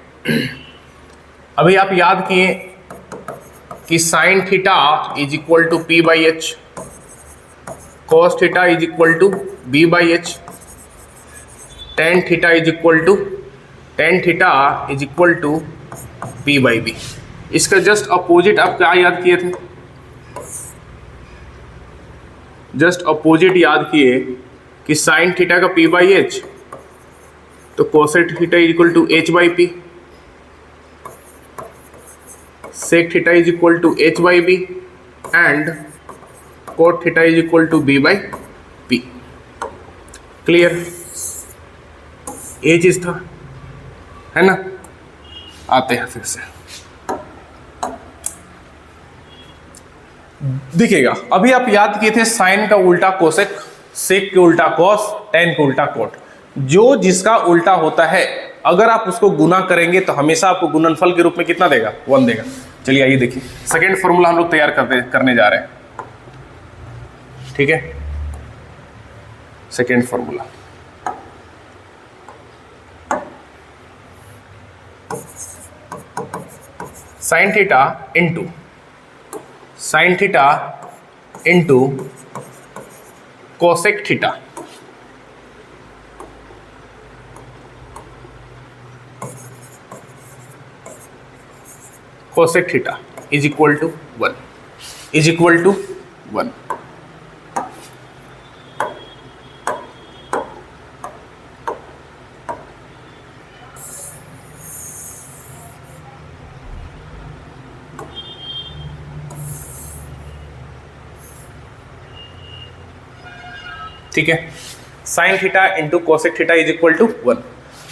अभी आप याद किए कि sine theta is equal to P by H, cos theta is equal to B by H, tan theta is equal to P by B. इसका जस्ट अपोजिट आप क्या याद किए थे? जस्ट अपोजिट याद किए कि साइन थीटा का पी बाई एच, तो cosec theta is equal to H by P, sec theta is equal to H by B, and cot theta is equal to B by P. Clear? ये चीज था, है ना? आते हैं फिर से, दिखेगा। अभी आप याद किए थे साइन का उल्टा कोसेक, सेक के उल्टा कॉस, टेन का उल्टा कोट। जो जिसका उल्टा होता है अगर आप उसको गुना करेंगे तो हमेशा आपको गुणनफल के रूप में कितना देगा? 1 देगा। चलिए आइए देखिए, सेकेंड फॉर्मूला हम लोग तैयार करने जा रहे हैं। ठीक है, second formula, sine theta into cosec theta cosec theta is equal to 1। ठीक है, sine theta into cosec theta is equal to 1।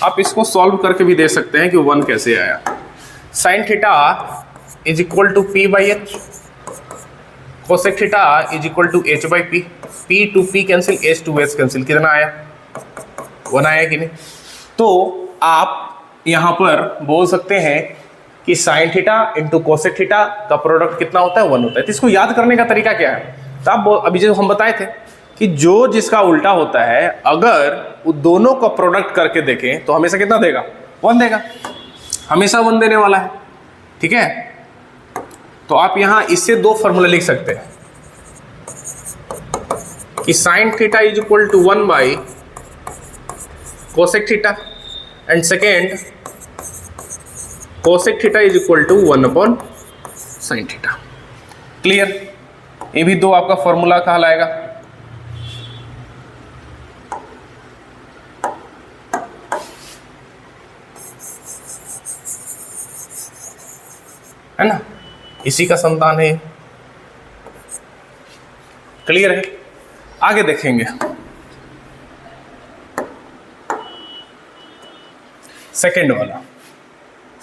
आप इसको सॉल्व करके भी दे सकते हैं कि 1 कैसे आया। Sine theta is equal to P by H, cosec theta is equal to H by P, P to P cancel, H to H cancel, कितना आया? 1 आया कि नहीं? तो आप यहाँ पर बोल सकते हैं कि sine theta into cosec theta का प्रोडक्ट कितना होता है? 1 होता है। तो इसको याद करने का तरीका क्या है? तो आप अभी जो हम बताए थे कि जो जिसका उल्टा होता है अगर वो दोनों का प्रोडक्ट करके देखें तो हमेशा कितना देगा? 1 देगा, हमेशा 1 देने वाला है, ठीक है। तो आप यहां इससे 2 फॉर्मूला लिख सकते हैं कि sine theta is equal to 1 by cosec theta and second cosec theta is equal to 1 upon sine theta. Clear? ये भी 2 आपका फॉर्मूला कहलाएगा। है ना, इसी का संतान है। क्लियर है? आगे देखेंगे। सेकेंड वाला,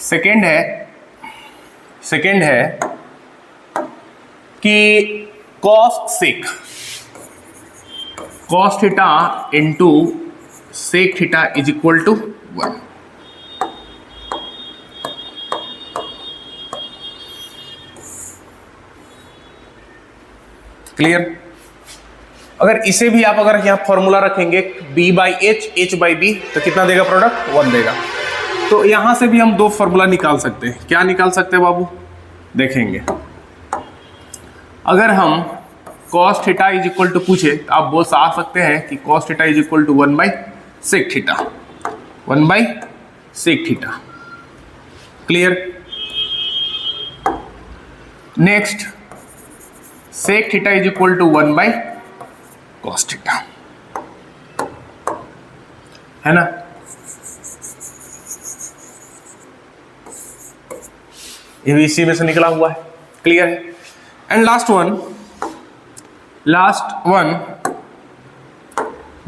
सेकेंड है कि cos theta into sec theta is equal to 1। Clear? अगर इसे भी आप अगर यहां फॉर्मूला रखेंगे b by h by B, तो कितना देगा प्रोडक्ट? 1 देगा। तो यहां से भी हम 2 फॉर्मूला निकाल सकते हैं। क्या निकाल सकते हैं बाबू? देखेंगे। अगर हम cos theta is equal to पूछे तो आप बोल सकते हैं कि cos theta is equal to 1 by sec theta, 1 by sec theta. Clear? Next, sec theta is equal to 1 by cos theta, है ना। ये भी इसी में से निकला हुआ है। क्लियर है? एंड लास्ट वन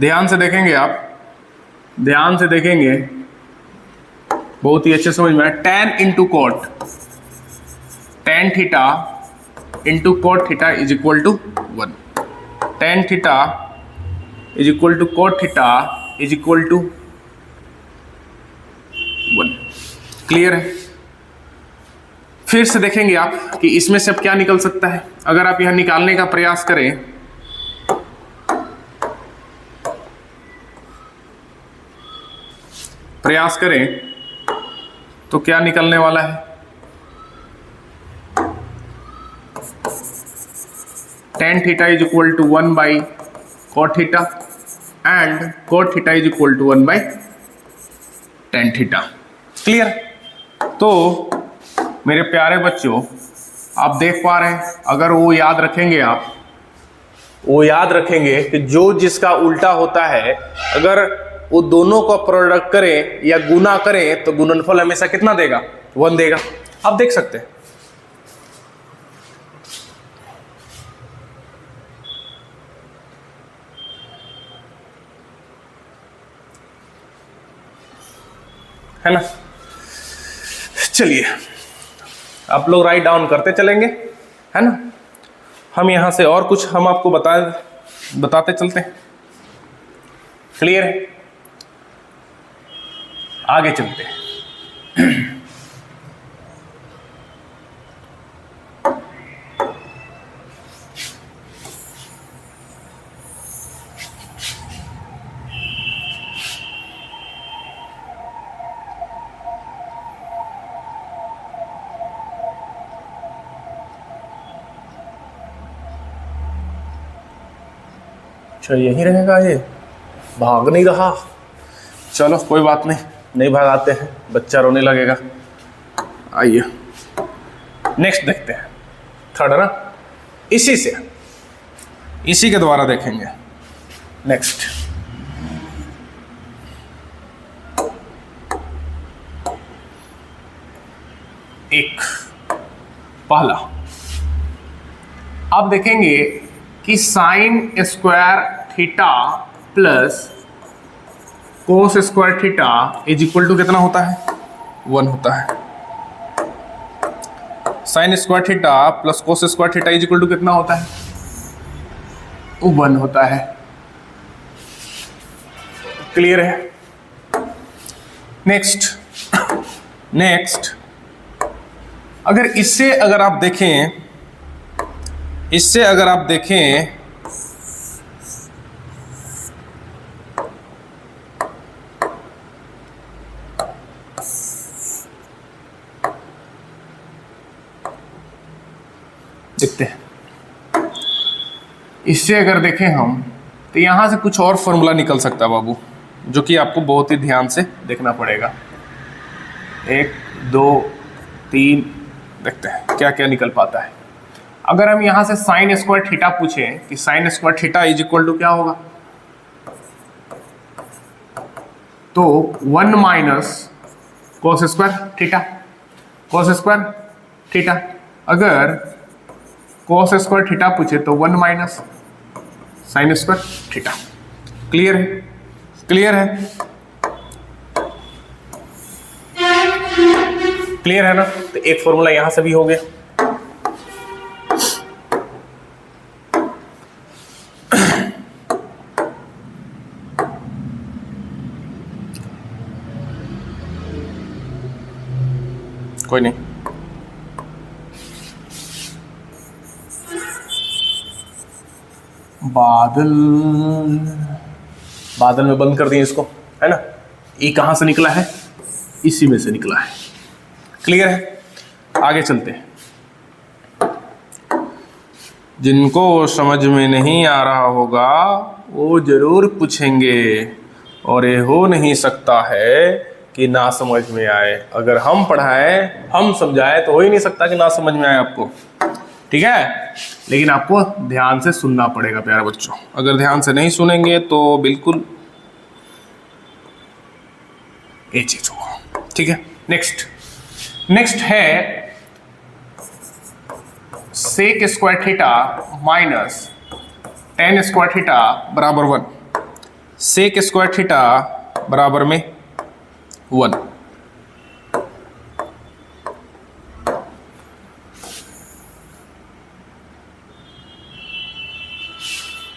ध्यान से देखेंगे आप, ध्यान से देखेंगे, बहुत ही अच्छे समझ में। tan into cot, tan theta into cot theta is equal to 1। tan theta is equal to cot theta is equal to 1। Clear है? फिर से देखेंगे आप कि इसमें से अब क्या निकल सकता है। अगर आप यहां निकालने का प्रयास करें तो क्या निकलने वाला है? tan theta is equal to 1 by cot theta and cot theta is equal to 1 by tan theta. Clear? तो मेरे प्यारे बच्चों, आप देख पा रहे हैं, अगर वो याद रखेंगे कि जो जिसका उल्टा होता है, अगर वो दोनों को प्रोडक्ट करें या गुना करें तो गुणनफल हमेशा कितना देगा? 1 देगा। आप देख सकते हैं। है ना। चलिए आप लोग राइट डाउन करते चलेंगे, है ना। हम यहां से और कुछ हम आपको बताते चलते हैं। क्लियर है? आगे चलते हैं। अच्छा यही रहेगा, ये भाग नहीं रहा। चलो कोई बात नहीं भागाते हैं, बच्चा रोने लगेगा। आइए नेक्स्ट देखते हैं, थर्ड है ना। इसी के द्वारा देखेंगे। नेक्स्ट एक पहला आप देखेंगे कि sine square theta plus cos square theta is equal to कितना होता है? 1 होता है। Sine square theta plus cos square theta is equal to कितना होता है? 1 होता है। क्लियर है? नेक्स्ट अगर इससे अगर आप देखें देखते हैं। इससे अगर देखें हम तो यहाँ से कुछ और फॉर्मूला निकल सकता है बाबू, जो कि आपको बहुत ही ध्यान से देखना पड़ेगा। 1 2 3 देखते हैं क्या क्या निकल पाता है। अगर हम यहाँ से साइन स्क्वायर थीटा पूछें कि sine square theta is equal to क्या होगा, तो 1 minus cos square theta, cos square theta. अगर कॉस स्क्वायर थीटा पूछे तो 1 minus sine square theta. Clear है? क्लियर है? क्लियर है ना? तो एक फॉर्मूला यहां से भी हो गया। कोई नहीं, बादल बादल में बंद कर दिए इसको, है ना। ये कहां से निकला है? इसी में से निकला है। क्लियर है? आगे चलते हैं। जिनको समझ में नहीं आ रहा होगा वो जरूर पूछेंगे, और ये हो नहीं सकता है कि ना समझ में आए। अगर हम पढ़ाएं, हम समझाएं, तो हो ही नहीं सकता कि ना समझ में आए आपको। ठीक है, लेकिन आपको ध्यान से सुनना पड़ेगा प्यारे बच्चों। अगर ध्यान से नहीं सुनेंगे तो बिल्कुल ये चीज होगा। ठीक है, नेक्स्ट है sec square theta minus tan square theta बराबर 1। सेक स्क्वायर थीटा बराबर में 1।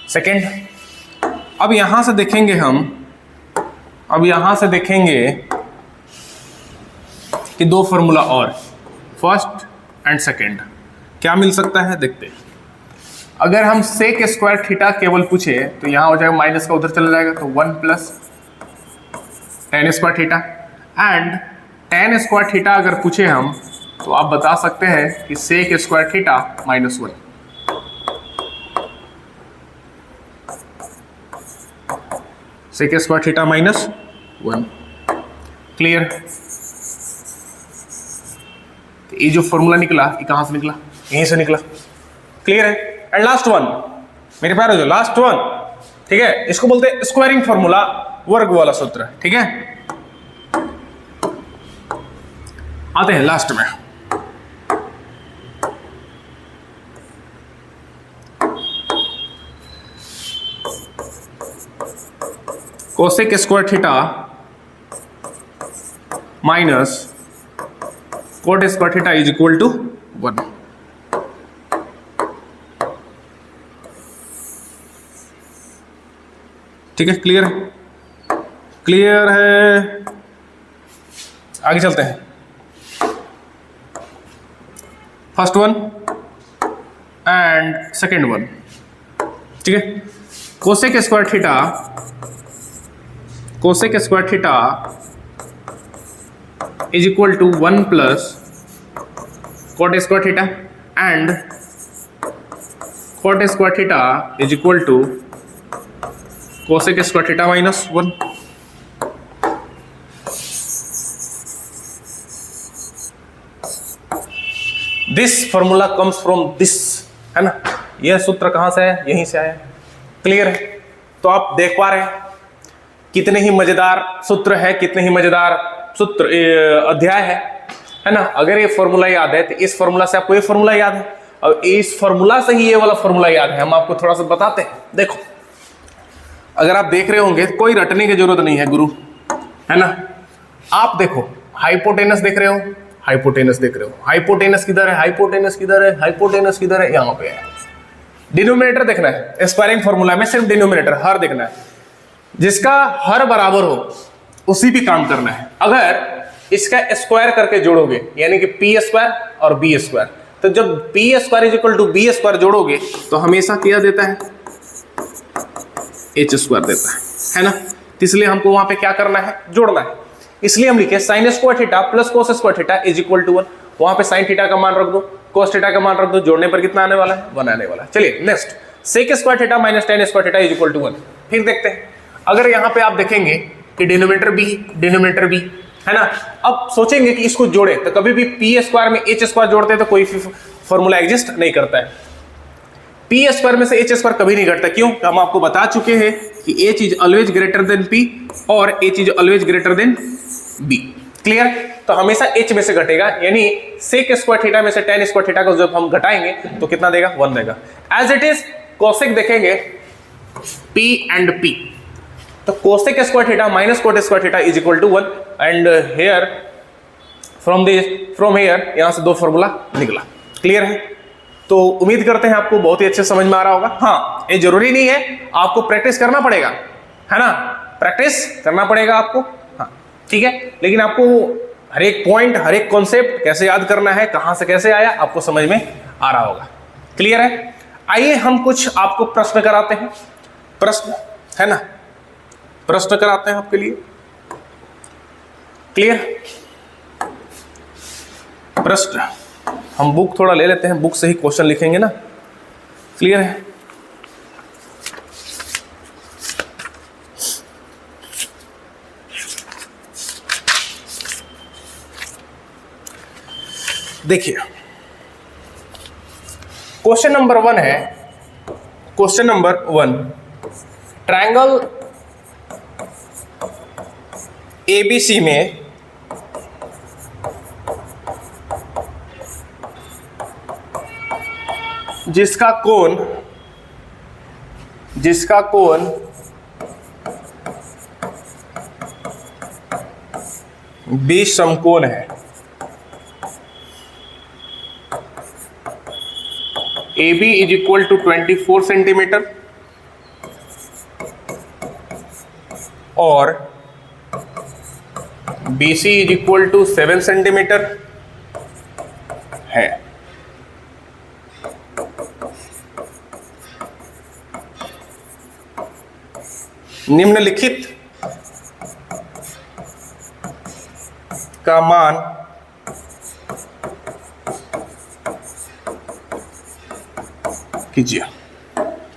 सेकेंड, अब यहां से देखेंगे कि दो फॉर्मूला और, फर्स्ट एंड सेकेंड, क्या मिल सकता है देखते हैं। अगर हम सेक स्क्वायर थीटा केवल पूछे तो यहां हो जाएगा माइनस का उधर चला जाएगा, तो 1 plus tan square theta. And tan square theta अगर पूछे हम तो आप बता सकते हैं कि sec square theta minus 1। Sec square theta minus 1। Clear? ये जो फॉर्मूला निकला ये कहां से निकला? यहीं से निकला। क्लियर है? एंड लास्ट वन मेरे प्यारे, जो लास्ट वन, ठीक है, इसको बोलते हैं स्क्वायरिंग फॉर्मूला, वर्ग वाला सूत्र। ठीक है, आते हैं लास्ट में। Cosec square theta minus cot square theta is equal to 1। ठीक है, क्लियर है? क्लियर है? आगे चलते हैं। First one and second one. ठीक है, cosec square theta is equal to 1 plus cot square theta, and cot square theta is equal to cosec square theta minus 1। This formula comes from this, है ना। यह सूत्र कहां से है? यहीं से आया। क्लियर है? तो आप देख पा रहे हैं कितने ही मजेदार सूत्र है, कितने ही मजेदार सूत्र अध्याय है ना। अगर ये फॉर्मूला याद है तो इस फॉर्मूला से आपको ये फॉर्मूला याद है, और इस फॉर्मूला से ही ये वाला फॉर्मूला याद है। हम आपको थोड़ा सा बताते हैं। देखो, अगर आप देख रहे होंगे तो कोई रटने की जरूरत नहीं है गुरु, है ना। आप देखो, हाइपोटेनस देख रहे हो, हाइपोटेनस देख रहे हो, हाइपोटेनस किधर है, हाइपोटेनस किधर है, हाइपोटेनस किधर है, यहां पे है। डिनोमिनेटर देखना है, स्क्वायरिंग फॉर्मूला में सिर्फ डिनोमिनेटर, हर देखना है। जिसका हर बराबर हो उसी भी काम करना है। अगर इसका स्क्वायर करके जोड़ोगे, यानी कि पी स्क्वायर और बी स्क्वायर, तो जब P square is equal to B square जोड़ोगे तो हमेशा क्या देता है? एच स्क्वायर देता है ना। इसलिए हमको वहां पे क्या करना है? जोड़ना है। इसलिए हम लिखे sine square theta plus cos square theta is equal to 1। वहां पे साइन थीटा का मान रख दो, cos थीटा का मान रख दो, जोड़ने पर कितना आने वाला है, 1 आने वाला है। चलिए next, sec square theta minus tan square theta is equal to 1। फिर देखते हैं, अगर यहाँ पे आप देखेंगे कि डिनोमिनेटर भी है ना, अब सोचेंगे कि इसको जोड़े तो कभी भी पी स्क्वायर में एच स्क्वायर जोड़ते हैं तो कोई फॉर्मूला एग्जिस्ट नहीं करता है। पी स्क्वायर में से एच स्क्वायर कभी नहीं घटता, क्यों? हम आपको बता चुके हैं कि H is always greater than P और H is always greater than B. Clear? तो हमेशा एच में से घटेगा, यानी सेक स्क्वायर थीटा में से tan स्क्वायर थीटा को जब हम घटाएंगे तो कितना देगा, 1 देगा। एज इट इज कोसेक देखेंगे P एंड P, तो cosec square theta minus cot square theta is equal to 1 and here from here यहां से 2 फॉर्मूला निकला। क्लियर है? तो उम्मीद करते हैं आपको बहुत ही अच्छे समझ में आ रहा होगा। हाँ, ये जरूरी नहीं है, आपको प्रैक्टिस करना पड़ेगा, है ना, प्रैक्टिस करना पड़ेगा आपको। हाँ ठीक है, लेकिन आपको हर एक पॉइंट, हर एक कॉन्सेप्ट कैसे याद करना है, कहां से कैसे आया, आपको समझ में आ रहा होगा। क्लियर है? आइए हम कुछ आपको प्रश्न कराते हैं, प्रश्न है ना, प्रश्न कराते हैं आपके लिए। क्लियर? प्रश्न हम बुक थोड़ा ले लेते हैं, बुक से ही क्वेश्चन लिखेंगे ना। क्लियर है? देखिए क्वेश्चन नंबर 1 है, क्वेश्चन नंबर 1, ट्रायंगल एबीसी में जिसका कोण बी समकोण है, AB is equal to 24 centimetre और BC is equal to 7 centimetre है। निम्नलिखित का मान कीजिए।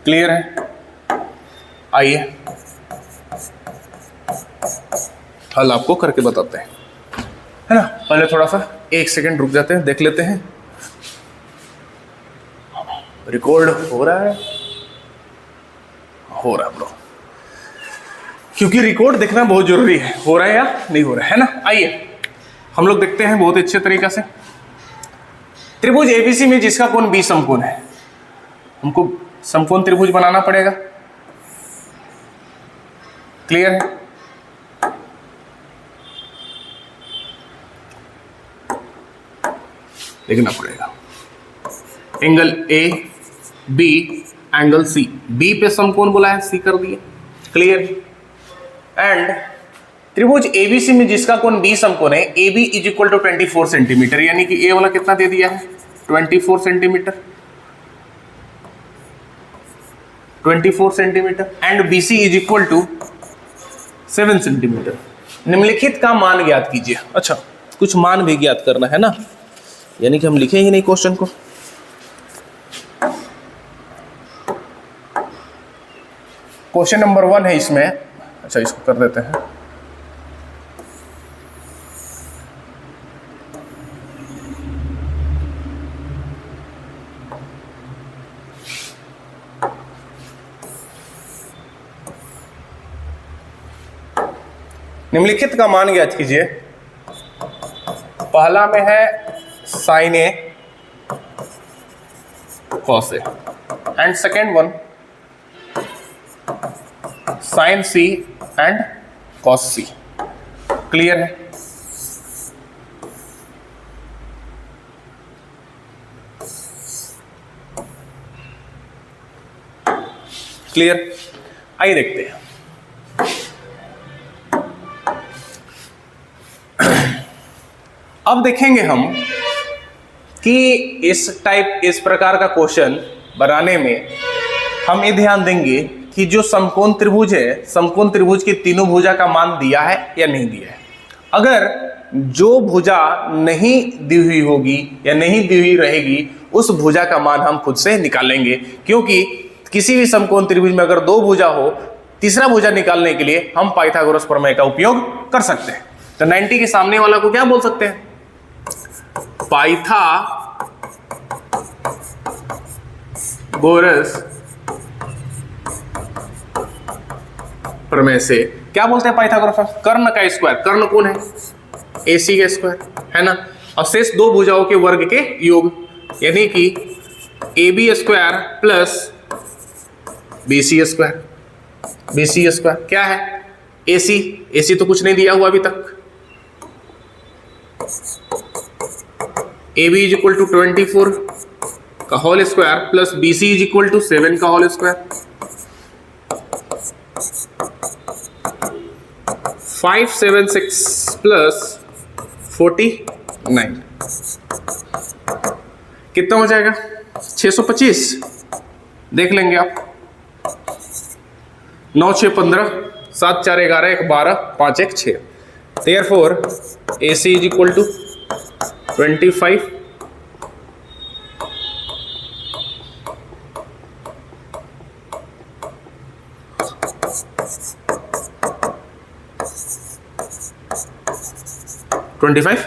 क्लियर है? आइए हल आपको करके बताते हैं, है ना। पहले थोड़ा सा 1 सेकंड रुक जाते हैं, देख लेते हैं रिकॉर्ड हो रहा है, हो रहा है ब्रो, क्योंकि रिकॉर्ड देखना बहुत जरूरी है, हो रहा है या नहीं हो रहा है ना। आइए हम लोग देखते हैं बहुत अच्छे तरीका से। त्रिभुज एबीसी में जिसका कोण बी समकोण है, हमको समकोण त्रिभुज बनाना पड़ेगा। क्लियर है? लिखना पड़ेगा angle A B angle C, B पे समकोण बोला है, सी कर दिए। क्लियर? एंड त्रिभुज एबीसी में जिसका कोण बी समकोण है, A B is equal to 24 centimetre, यानी कि ए वाला कितना दे दिया है, 24 centimetre, 24 centimetre and B C is equal to 7 centimetre. निम्नलिखित का मान ज्ञात कीजिए। अच्छा, कुछ मान भी ज्ञात करना है ना, यानी कि हम लिखे ही नहीं क्वेश्चन को। क्वेश्चन नंबर 1 है इसमें, अच्छा इसको कर देते हैं। निम्नलिखित का मान ज्ञात कीजिए। पहला में है sine A cos A and second one sine C and cos C. Clear है? क्लियर? आइए देखते हैं। अब देखेंगे हम कि इस प्रकार का क्वेश्चन बनाने में हम ये ध्यान देंगे कि जो समकोण त्रिभुज है, समकोण त्रिभुज की तीनों भुजा का मान दिया है या नहीं दिया है। अगर जो भुजा नहीं दी हुई होगी या नहीं दी हुई रहेगी उस भुजा का मान हम खुद से निकालेंगे, क्योंकि किसी भी समकोण त्रिभुज में अगर दो भुजा हो, तीसरा भुजा निकालने के लिए हम पाइथागोरस प्रमेय का उपयोग कर सकते हैं। तो 90 के सामने वाला को क्या बोल सकते हैं? पाइथागोरस प्रमेय से क्या बोलते हैं? पाइथागोरस कर्ण का स्क्वायर, कर्ण कौन है? AC का स्क्वायर है ना, और शेष दो भुजाओं के वर्ग के योग, यानी कि AB square plus BC square. BC square क्या है? AC तो कुछ नहीं दिया हुआ अभी तक। AB इज इक्वल टू 24 का whole square plus BC is equal to 7 का होल स्क्वायर। 576 प्लस 49 कितना हो जाएगा? 625। देख लेंगे आप। 9 6 15 7 4 11 1 12 5 1 6। Therefore AC is equal to 25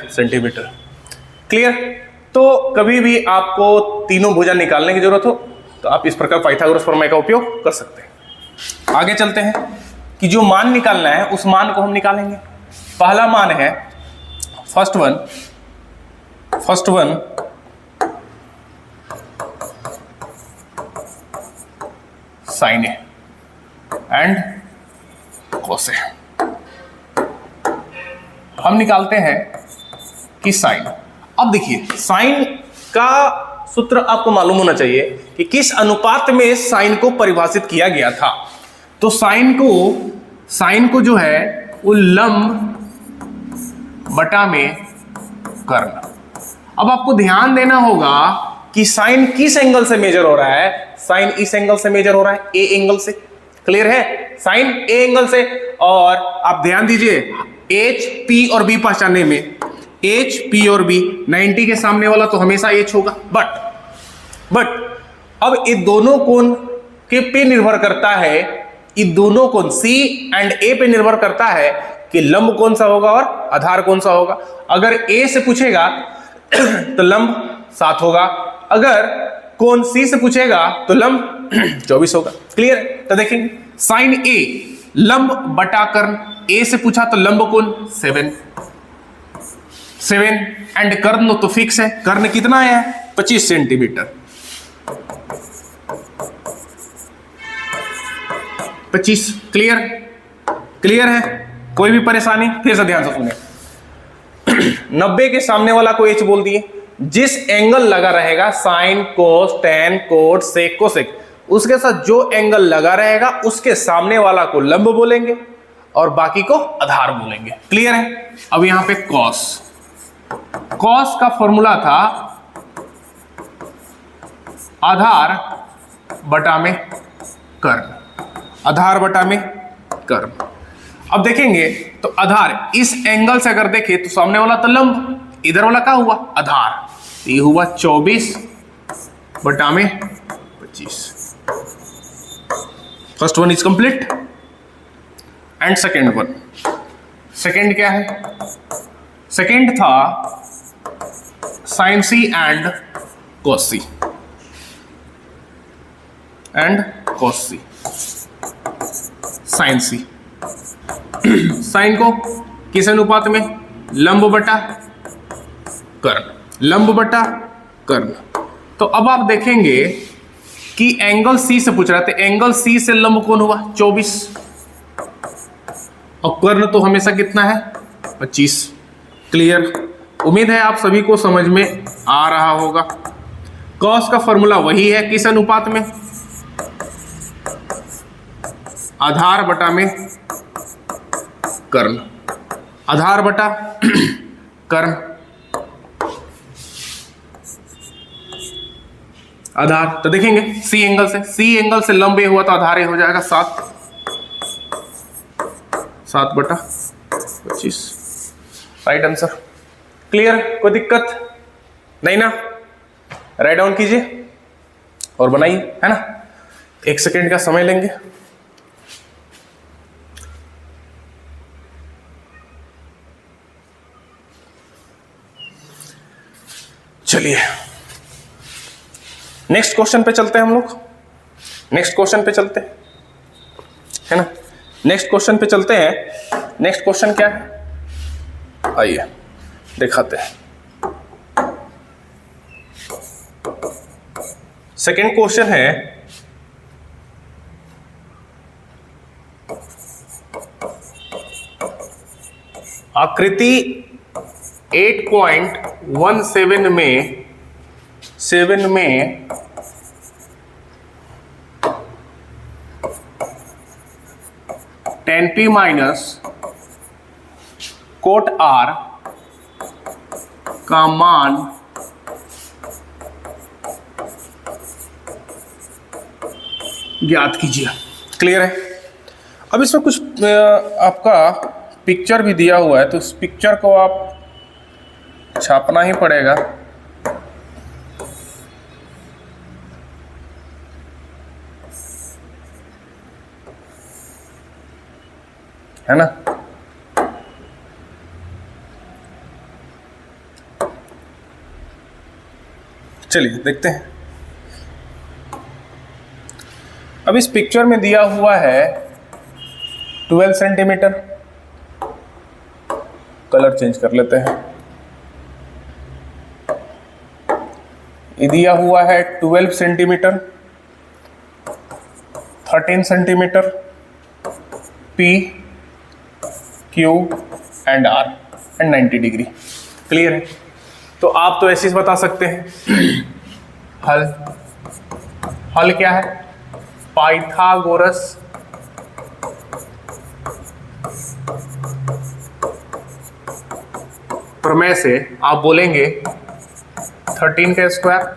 centimetre. Clear? तो कभी भी आपको तीनों भुजा निकालने की जरूरत हो तो आप इस प्रकार पाइथागोरस प्रमेय का उपयोग कर सकते हैं। आगे चलते हैं कि जो मान निकालना है उस मान को हम निकालेंगे। पहला मान है first one sine A and cos A. हम निकालते हैं कि साइन। अब देखिए, साइन का सूत्र आपको मालूम होना चाहिए कि किस अनुपात में साइन को परिभाषित किया गया था। तो साइन को जो है वो लंब बटा में कर्ण। अब आपको ध्यान देना होगा कि साइन किस एंगल से मेजर हो रहा है? साइन इस एंगल से मेजर हो रहा है, ए एंगल से। क्लियर है? साइन ए एंगल से। और आप ध्यान दीजिए, एच पी और बी पहचानने में, एच पी और बी 90 के सामने वाला तो हमेशा एच होगा, बट अब ये दोनों कोण के पे निर्भर करता है, ये दोनों कोण सी एंड ए पे निर्भर करता है कि लंब कौन सा होगा और आधार कौन सा होगा। अगर ए से पूछेगा तो लंब 7 होगा, अगर कोण सी से पूछेगा तो लंब 24 होगा। क्लियर? तो देखेंगे, साइन ए लंब बटा कर्ण, ए से पूछा तो लंब कोण 7 एंड कर्ण तो फिक्स है। कर्ण कितना है? 25 सेंटीमीटर। 25। क्लियर है? कोई भी परेशानी? फिर से ध्यान से सुने। 90 के सामने वाला को एच बोल दिए। जिस एंगल लगा रहेगा sine cos tan cot sec cosec, उसके साथ जो एंगल लगा रहेगा उसके सामने वाला को लंब बोलेंगे और बाकी को आधार बोलेंगे। क्लियर है? अब यहां पे कॉस का फॉर्मूला था आधार बटा में कर्ण, आधार बटा में कर्ण। अब देखेंगे तो आधार इस एंगल से अगर देखें तो सामने वाला तो लंब, इधर वाला क्या हुआ? आधार। ये हुआ 24 बटा में 25। First one is complete and second one. Second क्या है? सेकेंड था sine C and cos C sine C. Sine को किस अनुपात में? लंब बटा कर्ण, लंब बटा कर्ण। तो अब आप देखेंगे कि एंगल सी से पूछ रहा था, एंगल सी से लंब कौन हुआ? 24 और कर्ण तो हमेशा कितना है? 25। क्लियर? उम्मीद है आप सभी को समझ में आ रहा होगा। कॉस का फॉर्मूला वही है, किस अनुपात में? आधार बटा में कर्ण, आधार बटा कर्ण, आधार। तो देखेंगे सी एंगल से लंब हुआ तो आधार हो जाएगा 7 बटा 25। Right answer. क्लियर, कोई दिक्कत नहीं ना? राइट डाउन कीजिए और बनाइए, है ना? 1 सेकेंड का समय लेंगे। चलिए नेक्स्ट क्वेश्चन पे चलते हैं हम लोग। नेक्स्ट क्वेश्चन पे चलते हैं, है ना? नेक्स्ट क्वेश्चन पे चलते हैं। नेक्स्ट क्वेश्चन क्या है, आइए दिखाते हैं। सेकेंड क्वेश्चन है, आकृति 8.17 में 10p माइनस कोट r का मान ज्ञात कीजिए। क्लियर है? अब इसमें कुछ आपका पिक्चर भी दिया हुआ है, तो इस पिक्चर को आप छापना ही पड़ेगा। है ना? चलिए देखते हैं। अब इस पिक्चर में दिया हुआ है 12 सेंटीमीटर। कलर चेंज कर लेते हैं। ये दिया हुआ है 12 centimetre, 13 centimetre, P, Q and R and 90 degree. Clear है? तो आप तो ऐसे ही बता सकते हैं। हल क्या है? पाइथागोरस प्रमेय से आप बोलेंगे 13 का स्क्वायर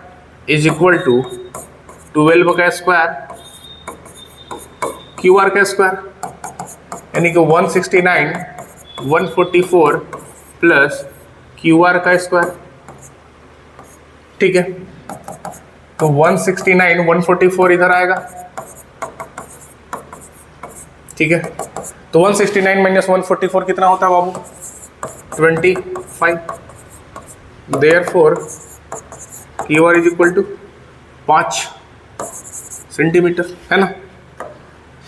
इज इक्वल टू 12 का स्क्वायर QR का स्क्वायर, यानी कि 169 144 प्लस QR का स्क्वायर। ठीक है, तो 169 144 इधर आएगा। ठीक है, तो 169 माइनस 144 कितना होता है बाबू? 25। Therefore QR is equal to 5 centimetre, है ना?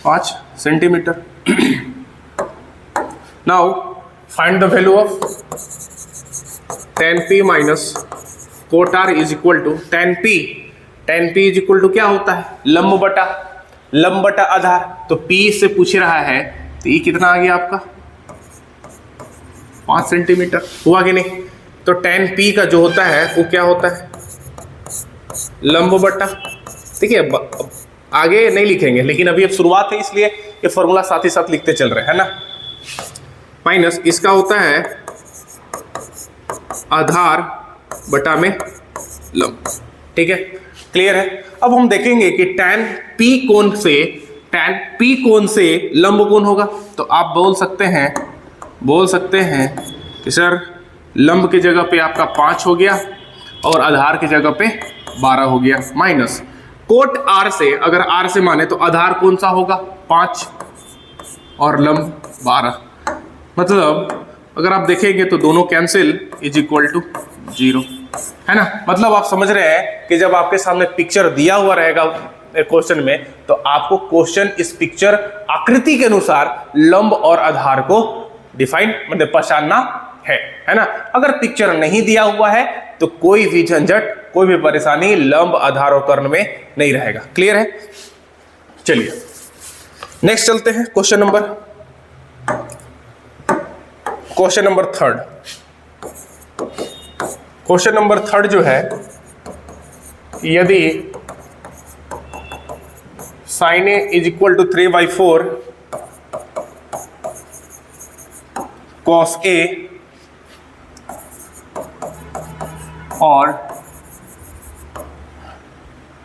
5 centimetre. Now find the value of 10p minus cot r is equal to 10p is equal to क्या होता है? लंब बटा आधार। तो p से पूछ रहा है, तो ये कितना आ गया आपका? 5 सेंटीमीटर। हुआ कि नहीं? तो 10p का जो होता है वो क्या होता है? लंब बटा। ठीक है, आगे नहीं लिखेंगे, लेकिन अभी अब शुरुआत है इसलिए ये फॉर्मूला साथ ही साथ लिखते चल रहे हैं ना। माइनस इसका होता है आधार बटा में लंब। ठीक है, क्लियर है? अब हम देखेंगे कि tan p कोण से लंब कोण होगा। तो आप बोल सकते हैं कि सर लंब की जगह पे आपका 5 हो गया और आधार की जगह पे 12 हो गया। माइनस कोट r से, अगर r से माने तो आधार कौन सा होगा? 5 और लंब 12। मतलब अगर आप देखेंगे तो दोनों कैंसिल इज इक्वल टू 0, है ना? मतलब आप समझ रहे हैं कि जब आपके सामने पिक्चर दिया हुआ रहेगा क्वेश्चन में, तो आपको क्वेश्चन इस पिक्चर आकृति के अनुसार लंब और आधार को डिफाइन मतलब पहचानना है ना? अगर पिक्चर नहीं दिया हुआ है तो कोई भी झंझट, कोई भी परेशानी लंब आधार और कर्ण में नहीं रहेगा। क्लियर है? चलिए नेक्स्ट चलते हैं। Question number third. Question number third जो है, यदि sin A is equal to 3/4 cos A और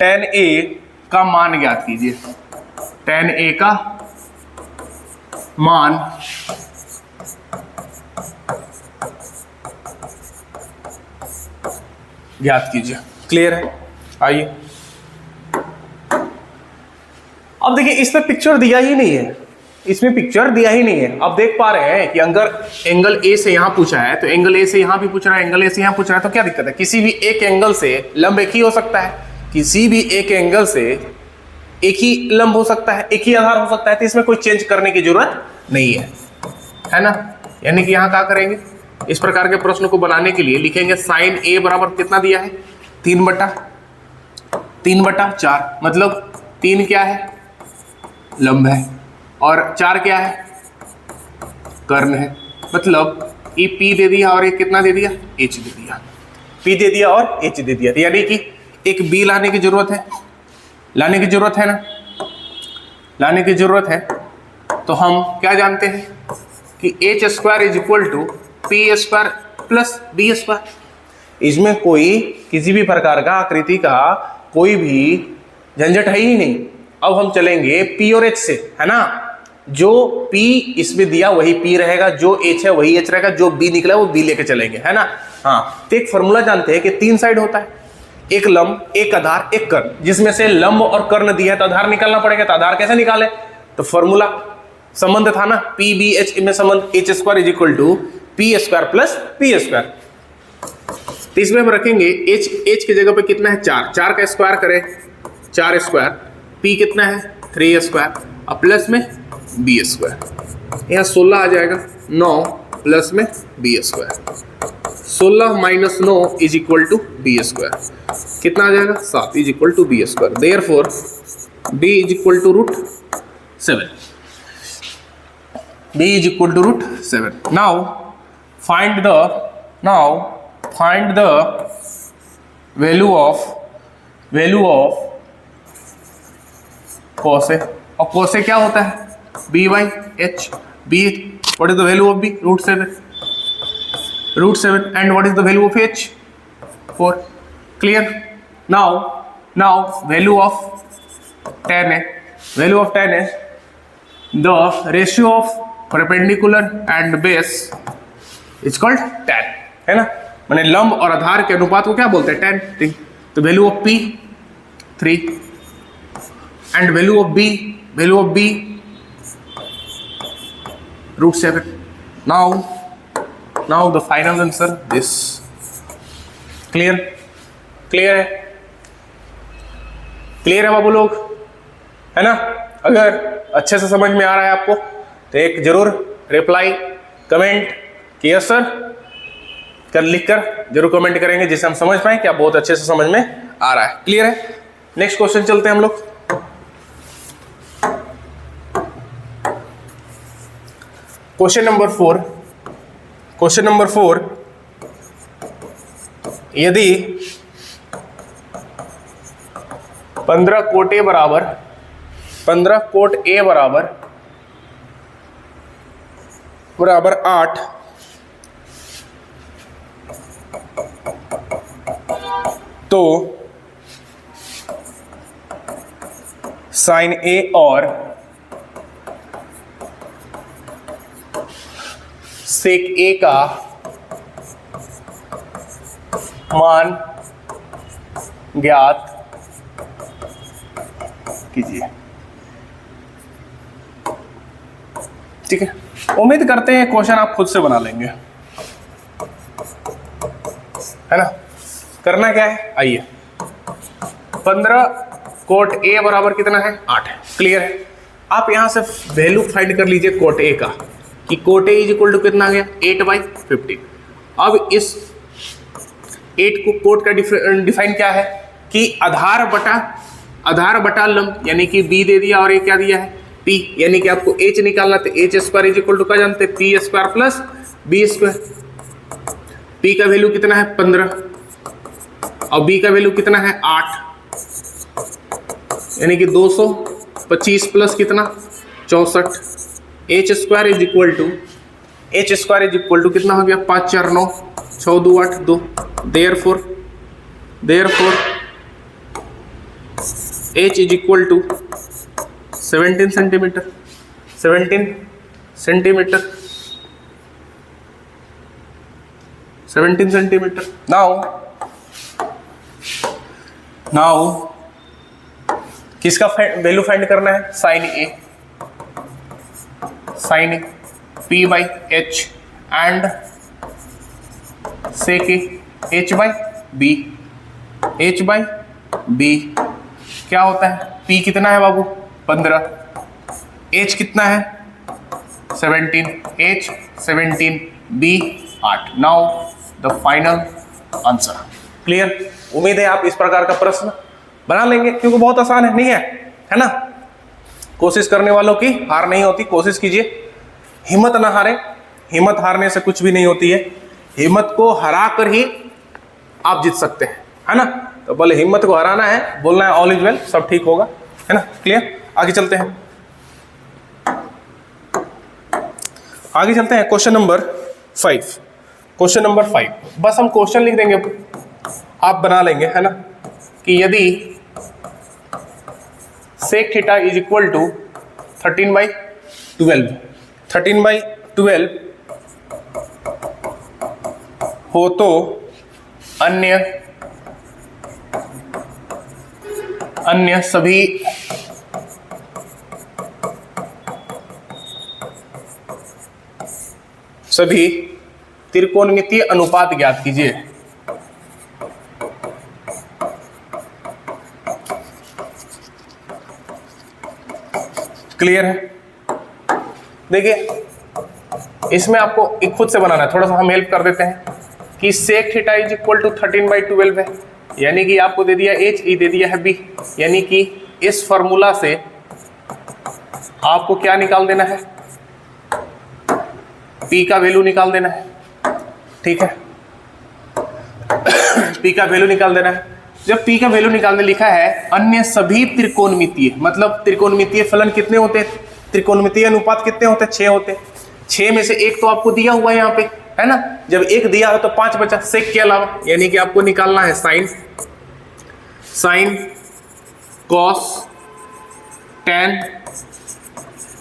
tan A का मान ज्ञात कीजिए। tan A का मान ज्ञात कीजिए। क्लियर है? आइए अब देखिए, इसमें पिक्चर दिया ही नहीं है, इसमें पिक्चर दिया ही नहीं है। आप देख पा रहे हैं कि अगर एंगल ए से यहां पूछा है तो एंगल ए से यहां भी पूछ रहा है, एंगल ए से यहां पूछ रहा है, तो क्या दिक्कत है? किसी भी एक एंगल से लंब एक ही हो सकता है, किसी भी एक एंगल से एक ही लंब हो सकता है, एक ही आधार हो सकता है, तो इसमें कोई चेंज करने की जरूरत नहीं है ना। यानी कि यहां क्या करेंगे, इस प्रकार के प्रश्न को बनाने के लिए लिखेंगे साइन ए बराबर कितना दिया है, 3/4, मतलब 3 क्या है, लंब है, और 4 क्या है, कर्ण है। मतलब ये P दे दिया और एक कितना दे दिया, H दे दिया, P दे दिया और H दे दिया। यानी कि एक B लाने की जरूरत है, लाने की जरूरत है ना, लाने की जरूरत है। तो हम क्या जानते हैं कि H² is equal to P² plus B²। इसमें कोई किसी भी प्रकार का आकृति का कोई भी झंझट है ही नहीं। अब हम चलेंगे P और H से, है ना। जो P इसमें दिया वही P रहेगा, जो H है वही H रहेगा, जो B निकला वो B लेके चलेंगे, है ना। हाँ, तो एक फॉर्मूला जानते हैं कि 3 साइड होता है, एक लंब, एक आधार, एक कर्ण, जिसमें से लंब और कर्ण दिया है तो आधार निकालना पड़ेगा। तो आधार कैसे निकाले, तो फॉर्मूला संबंध था ना, PBH में संबंध H² is equal to P² plus P²। तो इसमें हम रखेंगे H की जगह पे कितना है, 4 का स्क्वायर करें 4², P कितना है 3² और प्लस में B², यहाँ 16 आ जाएगा, 9 प्लस में B², 16 minus 9 is equal to B², कितना आ जाएगा 7 is equal to B²। Therefore B is equal to √7, B is equal to √7। Now find the value of cos A। और cos A क्या होता है, B/H। B, what is the value of B? √7, and what is the value of H? 4. Clear? Now value of tan A, the ratio of perpendicular and base is called tan, है ना। माने लंब और आधार के अनुपात को क्या बोलते हैं, tan। तो value of P 3 and value of B √7। now the final answer this। clear है बाबू लोग, है ना। अगर अच्छे से समझ में आ रहा है आपको तो एक जरूर रिप्लाई कमेंट कि यस सर कर लिखकर जरूर कमेंट करेंगे, जिससे हम समझ पाए कि आप बहुत अच्छे से समझ में आ रहा है। क्लियर है? नेक्स्ट क्वेश्चन चलते हैं हम लोग। क्वेश्चन नंबर 4, यदि 15 कोट A बराबर 8, तो साइन A और सेक A का मान ज्ञात कीजिए। ठीक है, उम्मीद करते हैं क्वेश्चन आप खुद से बना लेंगे, है ना। करना क्या है, आइए 15 कोट A बराबर कितना है, 8 है। क्लियर है? आप यहां से वैल्यू फाइंड कर लीजिए कोट A का, कि cot A is equal to कितना आ गया 8/15। अब इस 8 को कोट का डिफाइन क्या है कि आधार बटा लंब, यानी कि B दे दिया और ये क्या दिया है P, यानी कि आपको H निकालना, तो H² इज इक्वल टू क्या जानते हैं, P² प्लस B²। P का वैल्यू कितना है 15 और B का वैल्यू कितना है 8, यानी कि 225 प्लस कितना 64। H² इज इक्वल टू कितना हो गया 5 4 9 6 2 8 2। Therefore H is equal to 17 centimetre. Now now किसका वैल्यू फाइंड करना है? Sine A, sine A P by H and sec A H by B, H by B क्या होता है? पी कितना है बाबू? 15, एच कितना है? 17, H 17, B 8। Now the final answer. Clear? उम्मीद है आप इस प्रकार का प्रश्न बना लेंगे, क्योंकि बहुत आसान है, नहीं है ना? कोशिश करने वालों की हार नहीं होती, कोशिश कीजिए, हिम्मत ना हारें, हिम्मत हारने से कुछ भी नहीं होती है, हिम्मत को हरा कर ही आप जीत सकते हैं, है ना? तो बोले हिम्मत को हराना है, बोलना है ऑल इज वेल, सब ठीक होगा, है ना? क्लियर? आगे चलते हैं, आगे चलते हैं क्वेश्चन नंबर 5। क्वेश्चन नंबर 5 बस हम क्वेश्चन लिख देंगे, आप बना लेंगे, है ना? कि यदि sec theta is equal to 13/12, 13/12 हो तो अन्य सभी त्रिकोणमितीय अनुपात ज्ञात कीजिए। क्लियर है? देखिए इसमें आपको एक खुद से बनाना है, थोड़ा सा हम हेल्प कर देते हैं कि sec theta is equal to 13/12 है, यानी कि आपको दे दिया एच, ई दे दिया है बी, यानी कि इस फॉर्मूला से आपको क्या निकाल देना है? पी का वैल्यू निकाल देना है, ठीक है? पी का वैल्यू निकाल देना है। जब पी का वैल्यू निकालने लिखा है अन्य सभी त्रिकोणमितीय, मतलब त्रिकोणमितीय फलन कितने होते हैं? त्रिकोणमितीय अनुपात कितने होते हैं? 6 होते हैं। 6 में से एक तो आपको दिया हुआ है यहाँ पे, है ना? जब एक दिया हो तो 5 बचा सेक के अलावा, यानी कि आपको निकालना है sine, cos, tan,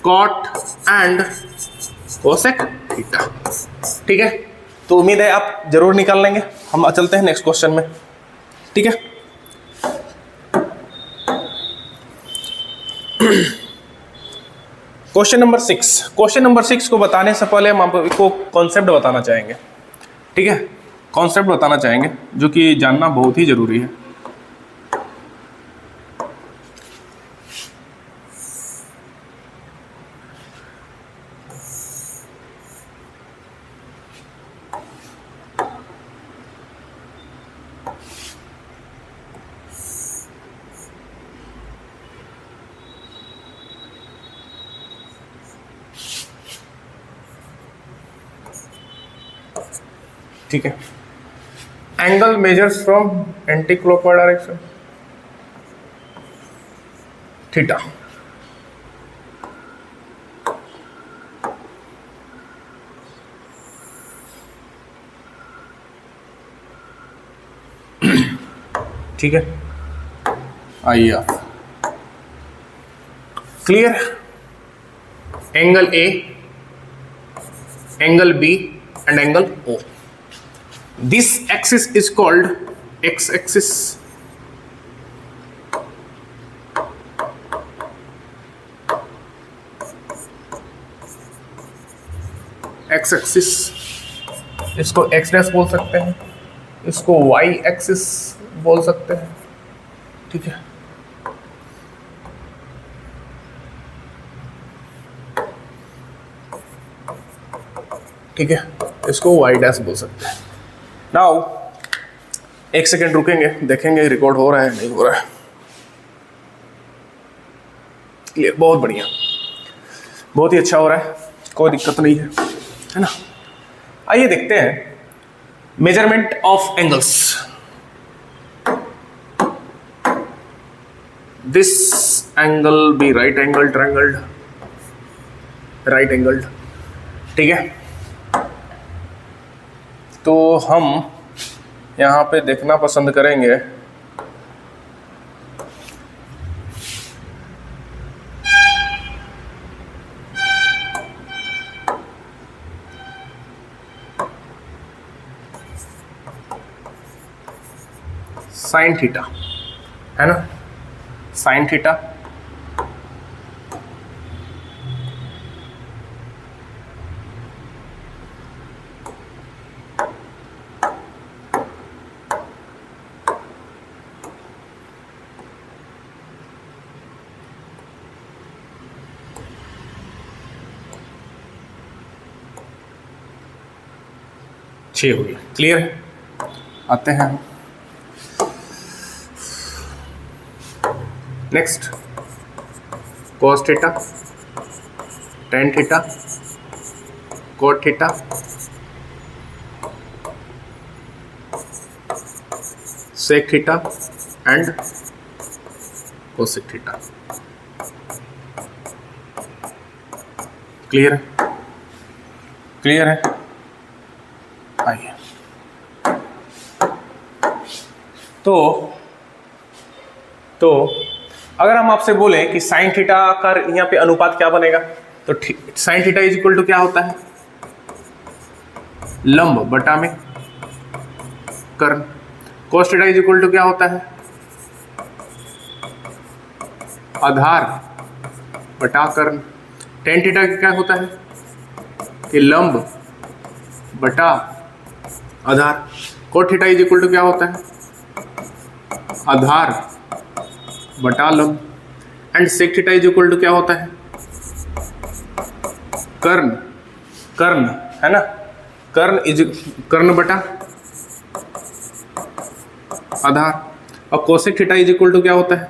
cot and cosec theta, ठीक है? तो उम्मीद है आप जरूर निकाल लेंगे। हम चलते हैं नेक्स्ट क्वेश्चन में, ठीक है? Question number 6। क्वेश्चन नंबर 6 को बताने से पहले हम आपको कॉन्सेप्ट बताना चाहेंगे, ठीक है? कॉन्सेप्ट बताना चाहेंगे जो कि जानना बहुत ही जरूरी है। ठीक है? Angle measures from anti clockwise direction, theta. ठीक है, आइए आप clear? Angle A, angle B and angle O. This axis is called x-axis, x-axis, इसको x डैश बोल सकते हैं, इसको y-axis बोल सकते हैं, ठीक है? ठीक है, इसको y डैश बोल सकते हैं। नाउ 1 सेकेंड रुकेंगे, देखेंगे रिकॉर्ड हो रहा है नहीं हो रहा है। क्लियर? बहुत बढ़िया, बहुत ही अच्छा हो रहा है, कोई दिक्कत नहीं है ना? आइए देखते हैं measurement of angles. This angle B right angle triangled, right angled, ठीक है? तो हम यहाँ पे देखना पसंद करेंगे साइन थीटा, है ना, साइन थीटा छः हो गया। क्लियर है? आते हैं next, cos theta, tan theta, cot theta, sec theta and cosec theta. Clear है? क्लियर है? आइए, तो अगर हम आपसे बोले कि साइन थीटा का यहाँ पे अनुपात क्या बनेगा, तो sine theta is equal to क्या होता है, लंब बटा में कर्ण। cos theta is equal to क्या होता है, आधार बटा कर्ण। tan थीटा क्या होता है कि लंब बटा आधार। cot theta is equal to क्या होता है, आधार बटा लंब। And sec theta is equal to क्या होता है, कर्ण, कर्ण है ना, कर्ण बटा आधार। और cosec theta is equal to क्या होता है,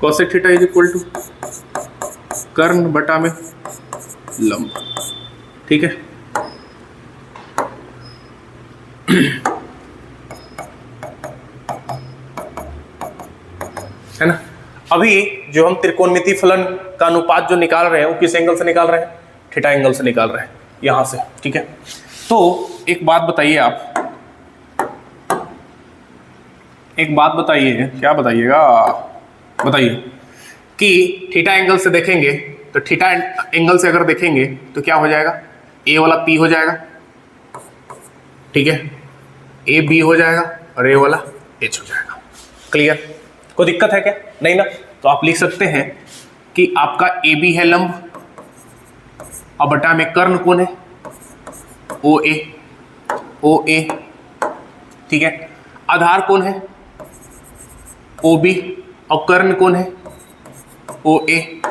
cosec theta is equal to कर्ण बटा में लंब। ठीक है? है ना। अभी जो हम त्रिकोणमितीय फलन का अनुपात जो निकाल रहे हैं वो किस एंगल से निकाल रहे हैं, थीटा एंगल से निकाल रहे हैं, यहां से। ठीक है, तो एक बात बताइए आप, एक बात बताइए, क्या बताइएगा, बताइए कि थीटा एंगल से देखेंगे तो थीटा एंगल से अगर देखेंगे तो क्या हो जाएगा, ए वाला पी हो जाएगा, ठीक है, ए बी हो जाएगा और ए वाला एच हो जाएगा। क्लियर? कोई दिक्कत है क्या? नहीं ना। तो आप लिख सकते हैं कि आपका ए बी है लंब और बटा में कर्ण कौन है, ओ ए, ओ ए। ठीक है, आधार कौन है, ओ बी, और कर्ण कौन है, ओ ए।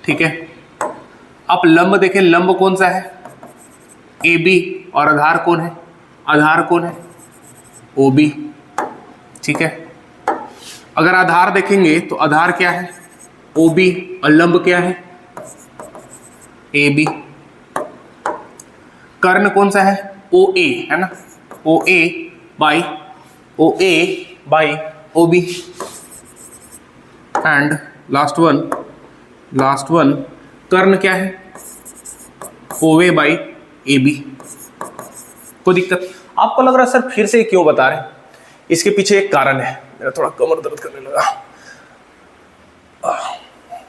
ठीक है, आप लंब देखें, लंब कौन सा है, ए बी, और आधार कौन है, आधार कौन है, ओ बी। ठीक है, अगर आधार देखेंगे तो आधार क्या है, ओ बी, और लंब क्या है, ए बी। कर्ण कौन सा है, ओ ए, है ना, O A by O B. And last one कर्ण क्या है, ओ ए बाई ए बी। कोई दिक्कत? आपको लग रहा है सर फिर से क्यों बता रहे हैं, इसके पीछे एक कारण है। मेरा थोड़ा कमर दर्द करने लगा,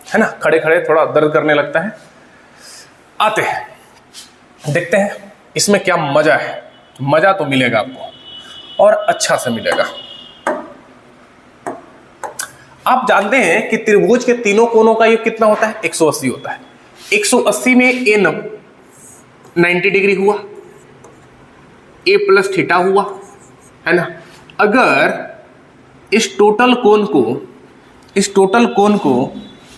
है ना, खड़े खड़े थोड़ा दर्द करने लगता है। आते हैं, देखते हैं इसमें क्या मजा है। मजा तो मिलेगा आपको और अच्छा से मिलेगा। आप जानते हैं कि त्रिभुज के तीनों कोनों का योग कितना होता है, 180 होता है। 180 में ए 90 डिग्री हुआ, ए प्लस थीटा हुआ, है ना। अगर इस टोटल कोण को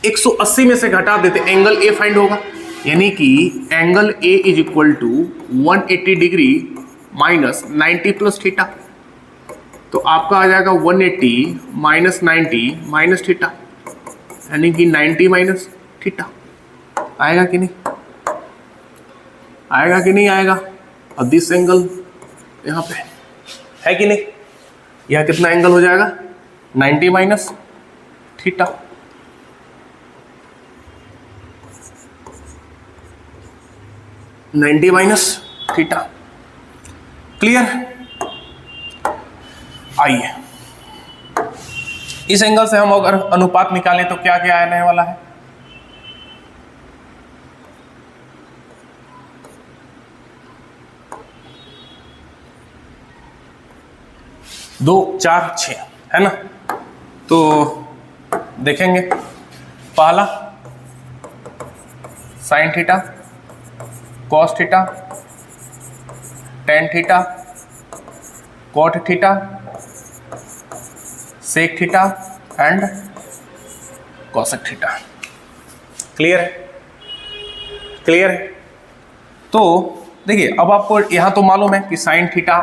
180 में से घटा देते, एंगल ए फाइंड होगा। यानी कि angle A is equal to 180 degree minus 90 plus theta. तो आपका आ जाएगा 180 माइनस 90 माइनस थीटा, यानी कि 90 माइनस थीटा। आएगा कि नहीं, आएगा कि नहीं आएगा। अब दिस एंगल यहाँ पे है कि नहीं, यह कितना एंगल हो जाएगा, 90 माइनस थीटा। क्लियर? आइए, इस एंगल से हम अगर अनुपात निकालें तो क्या क्या आने वाला है, 2 4 6, है ना। तो देखेंगे पहला sine theta, cos theta, tan theta, cot theta, sec theta and cosec theta. Clear है? क्लियर है? तो देखिए अब आपको यहां तो मालूम है कि साइन थीटा,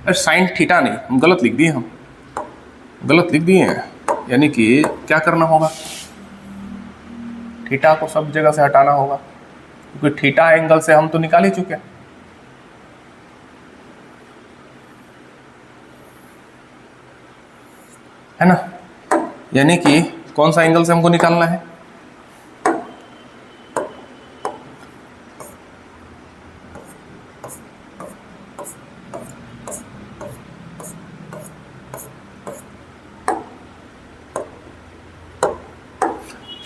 साइन थीटा नहीं, हम गलत लिख दिए, हम गलत लिख दिए हैं, यानी कि क्या करना होगा, थीटा को सब जगह से हटाना होगा, क्योंकि थीटा एंगल से हम तो निकाल ही चुके हैं, है ना। यानी कि कौन सा एंगल से हमको निकालना है,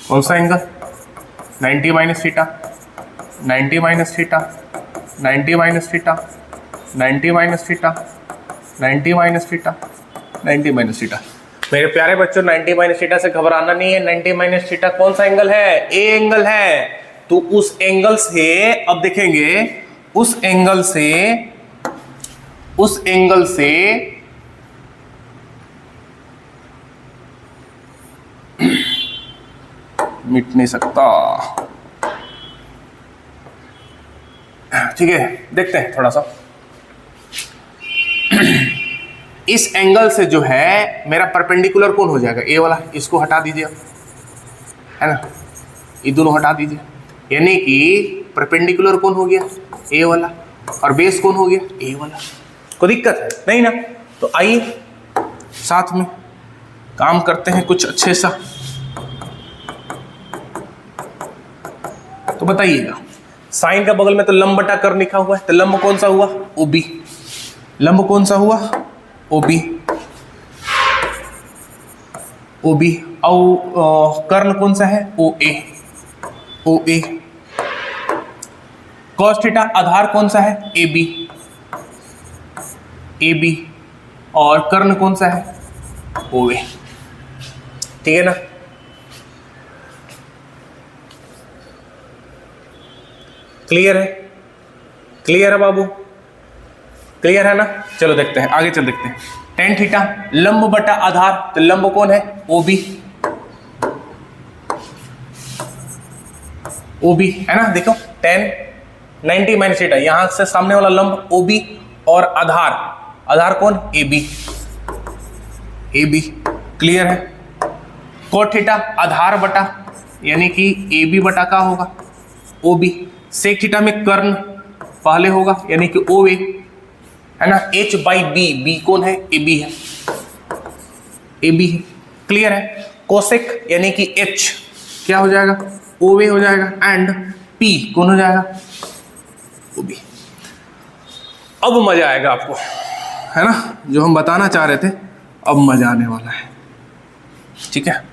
कौन सा angle, 90 minus theta, 90 minus theta, 90 minus theta, 90 minus theta, 90 minus theta, 90 minus theta. मेरे प्यारे बच्चों 90 माइनस थीटा से घबराना नहीं है। 90 माइनस थीटा कौन सा एंगल है, ए एंगल है। तो उस एंगल से अब देखेंगे, उस एंगल से मिट नहीं सकता। ठीक है, देखते हैं थोड़ा सा। इस एंगल से जो है मेरा परपेंडिकुलर कौन हो जाएगा, ए वाला, इसको हटा दीजिए, है ना, ये दोनों हटा दीजिए, यानी कि परपेंडिकुलर कौन हो गया, ए वाला, और बेस कौन हो गया, ए वाला। कोई दिक्कत है नहीं ना। तो आइए साथ में काम करते हैं कुछ अच्छे सा। तो बताइएगा, साइन का बगल में तो लंब बटा कर लिखा हुआ है, तो लंब कौन सा हुआ, ओबी। लंब कौन सा हुआ, ओबी। ओबी और कर्ण कौन सा है, ओ ए। ओ ए। कॉस थीटा आधार कौन सा है, ए बी। ए बी और कर्ण कौन सा है, ओ ए। ठीक है ना। क्लियर है? क्लियर है बाबू? क्लियर है ना। चलो देखते हैं, आगे चल देखते हैं। टेन थीटा लंब बटा आधार, तो लंब कौन है, ओ बी। ओ बी है ना। देखो 10 90 माइनस थीटा, यहां से सामने वाला लंब ओ बी और आधार, आधार कौन, A B. A B clear है। कोट थीटा आधार बटा, यानी कि ए बी बटा का होगा, ओ बी। सेक थीटा में कर्ण पहले होगा, यानी कि ओ ए, है ना। एच बाई बी, बी कौन है, ए बी है, ए बी है। क्लियर है। कोसेक यानी कि एच क्या हो जाएगा, ओ ए हो जाएगा, एंड पी कौन हो जाएगा, ओ बी। अब मजा आएगा आपको, है ना, जो हम बताना चाह रहे थे अब मजा आने वाला है। ठीक है।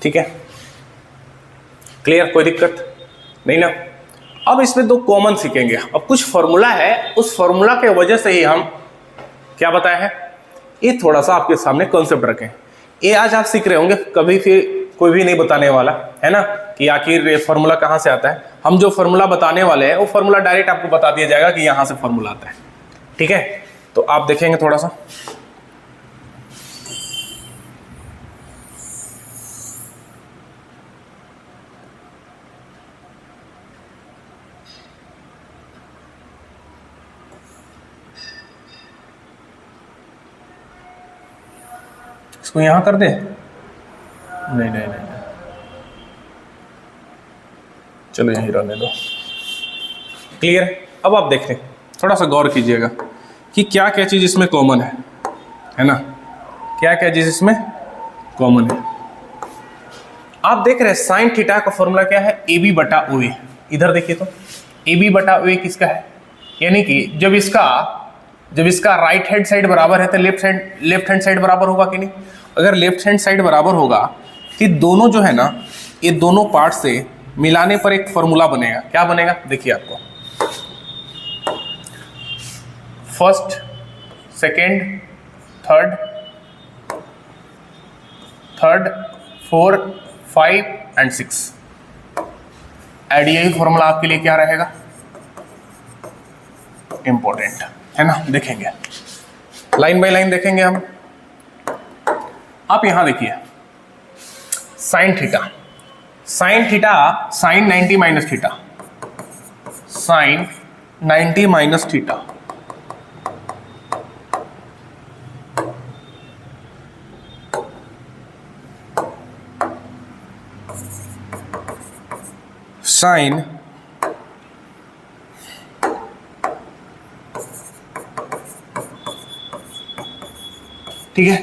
ठीक है, क्लियर, कोई दिक्कत नहीं ना। अब इसमें दो कॉमन सीखेंगे। अब कुछ फॉर्मूला है, उस फॉर्मूला के वजह से ही हम क्या बताए हैं, ये थोड़ा सा आपके सामने कॉन्सेप्ट रखें। ये आज आप सीख रहे होंगे, कभी फिर कोई भी नहीं बताने वाला है ना कि आखिर ये फॉर्मूला कहाँ से आता है। हम जो फॉर्मूला बताने वाले हैं वो फॉर्मूला डायरेक्ट आपको बता दिया जाएगा कि यहाँ से फॉर्मूला आता है। ठीक है, तो आप देखेंगे थोड़ा सा। इसको यहां कर दे, नहीं नहीं नहीं, चलो यहीं रहने दो। क्लियर। अब आप देख लें, थोड़ा सा गौर कीजिएगा कि क्या क्या चीज इसमें कॉमन है ना। क्या क्या चीज इसमें कॉमन है? आप देख रहे हैं साइन थीटा का फॉर्मूला क्या है? ए बी बटा ओ ए। इधर देखिए तो ए बी बटा ओ ए किसका है? यानी कि जब इसका राइट हैंड साइड बराबर है तो लेफ्ट हैंड साइड बराबर होगा कि नहीं? अगर लेफ्ट हैंड साइड बराबर होगा तो दोनों जो है ना, ये दोनों पार्ट से मिलाने पर एक फॉर्मूला बनेगा। क्या बनेगा? देखिए आपको, first, second, third, 4, 5 and 6 add. यही फॉर्मूला आपके लिए क्या रहेगा? इंपॉर्टेंट है ना। देखेंगे लाइन बाय लाइन देखेंगे हम। आप यहां देखिए sine theta, sine 90 minus theta, sine 90 minus theta. Sine ठीक है,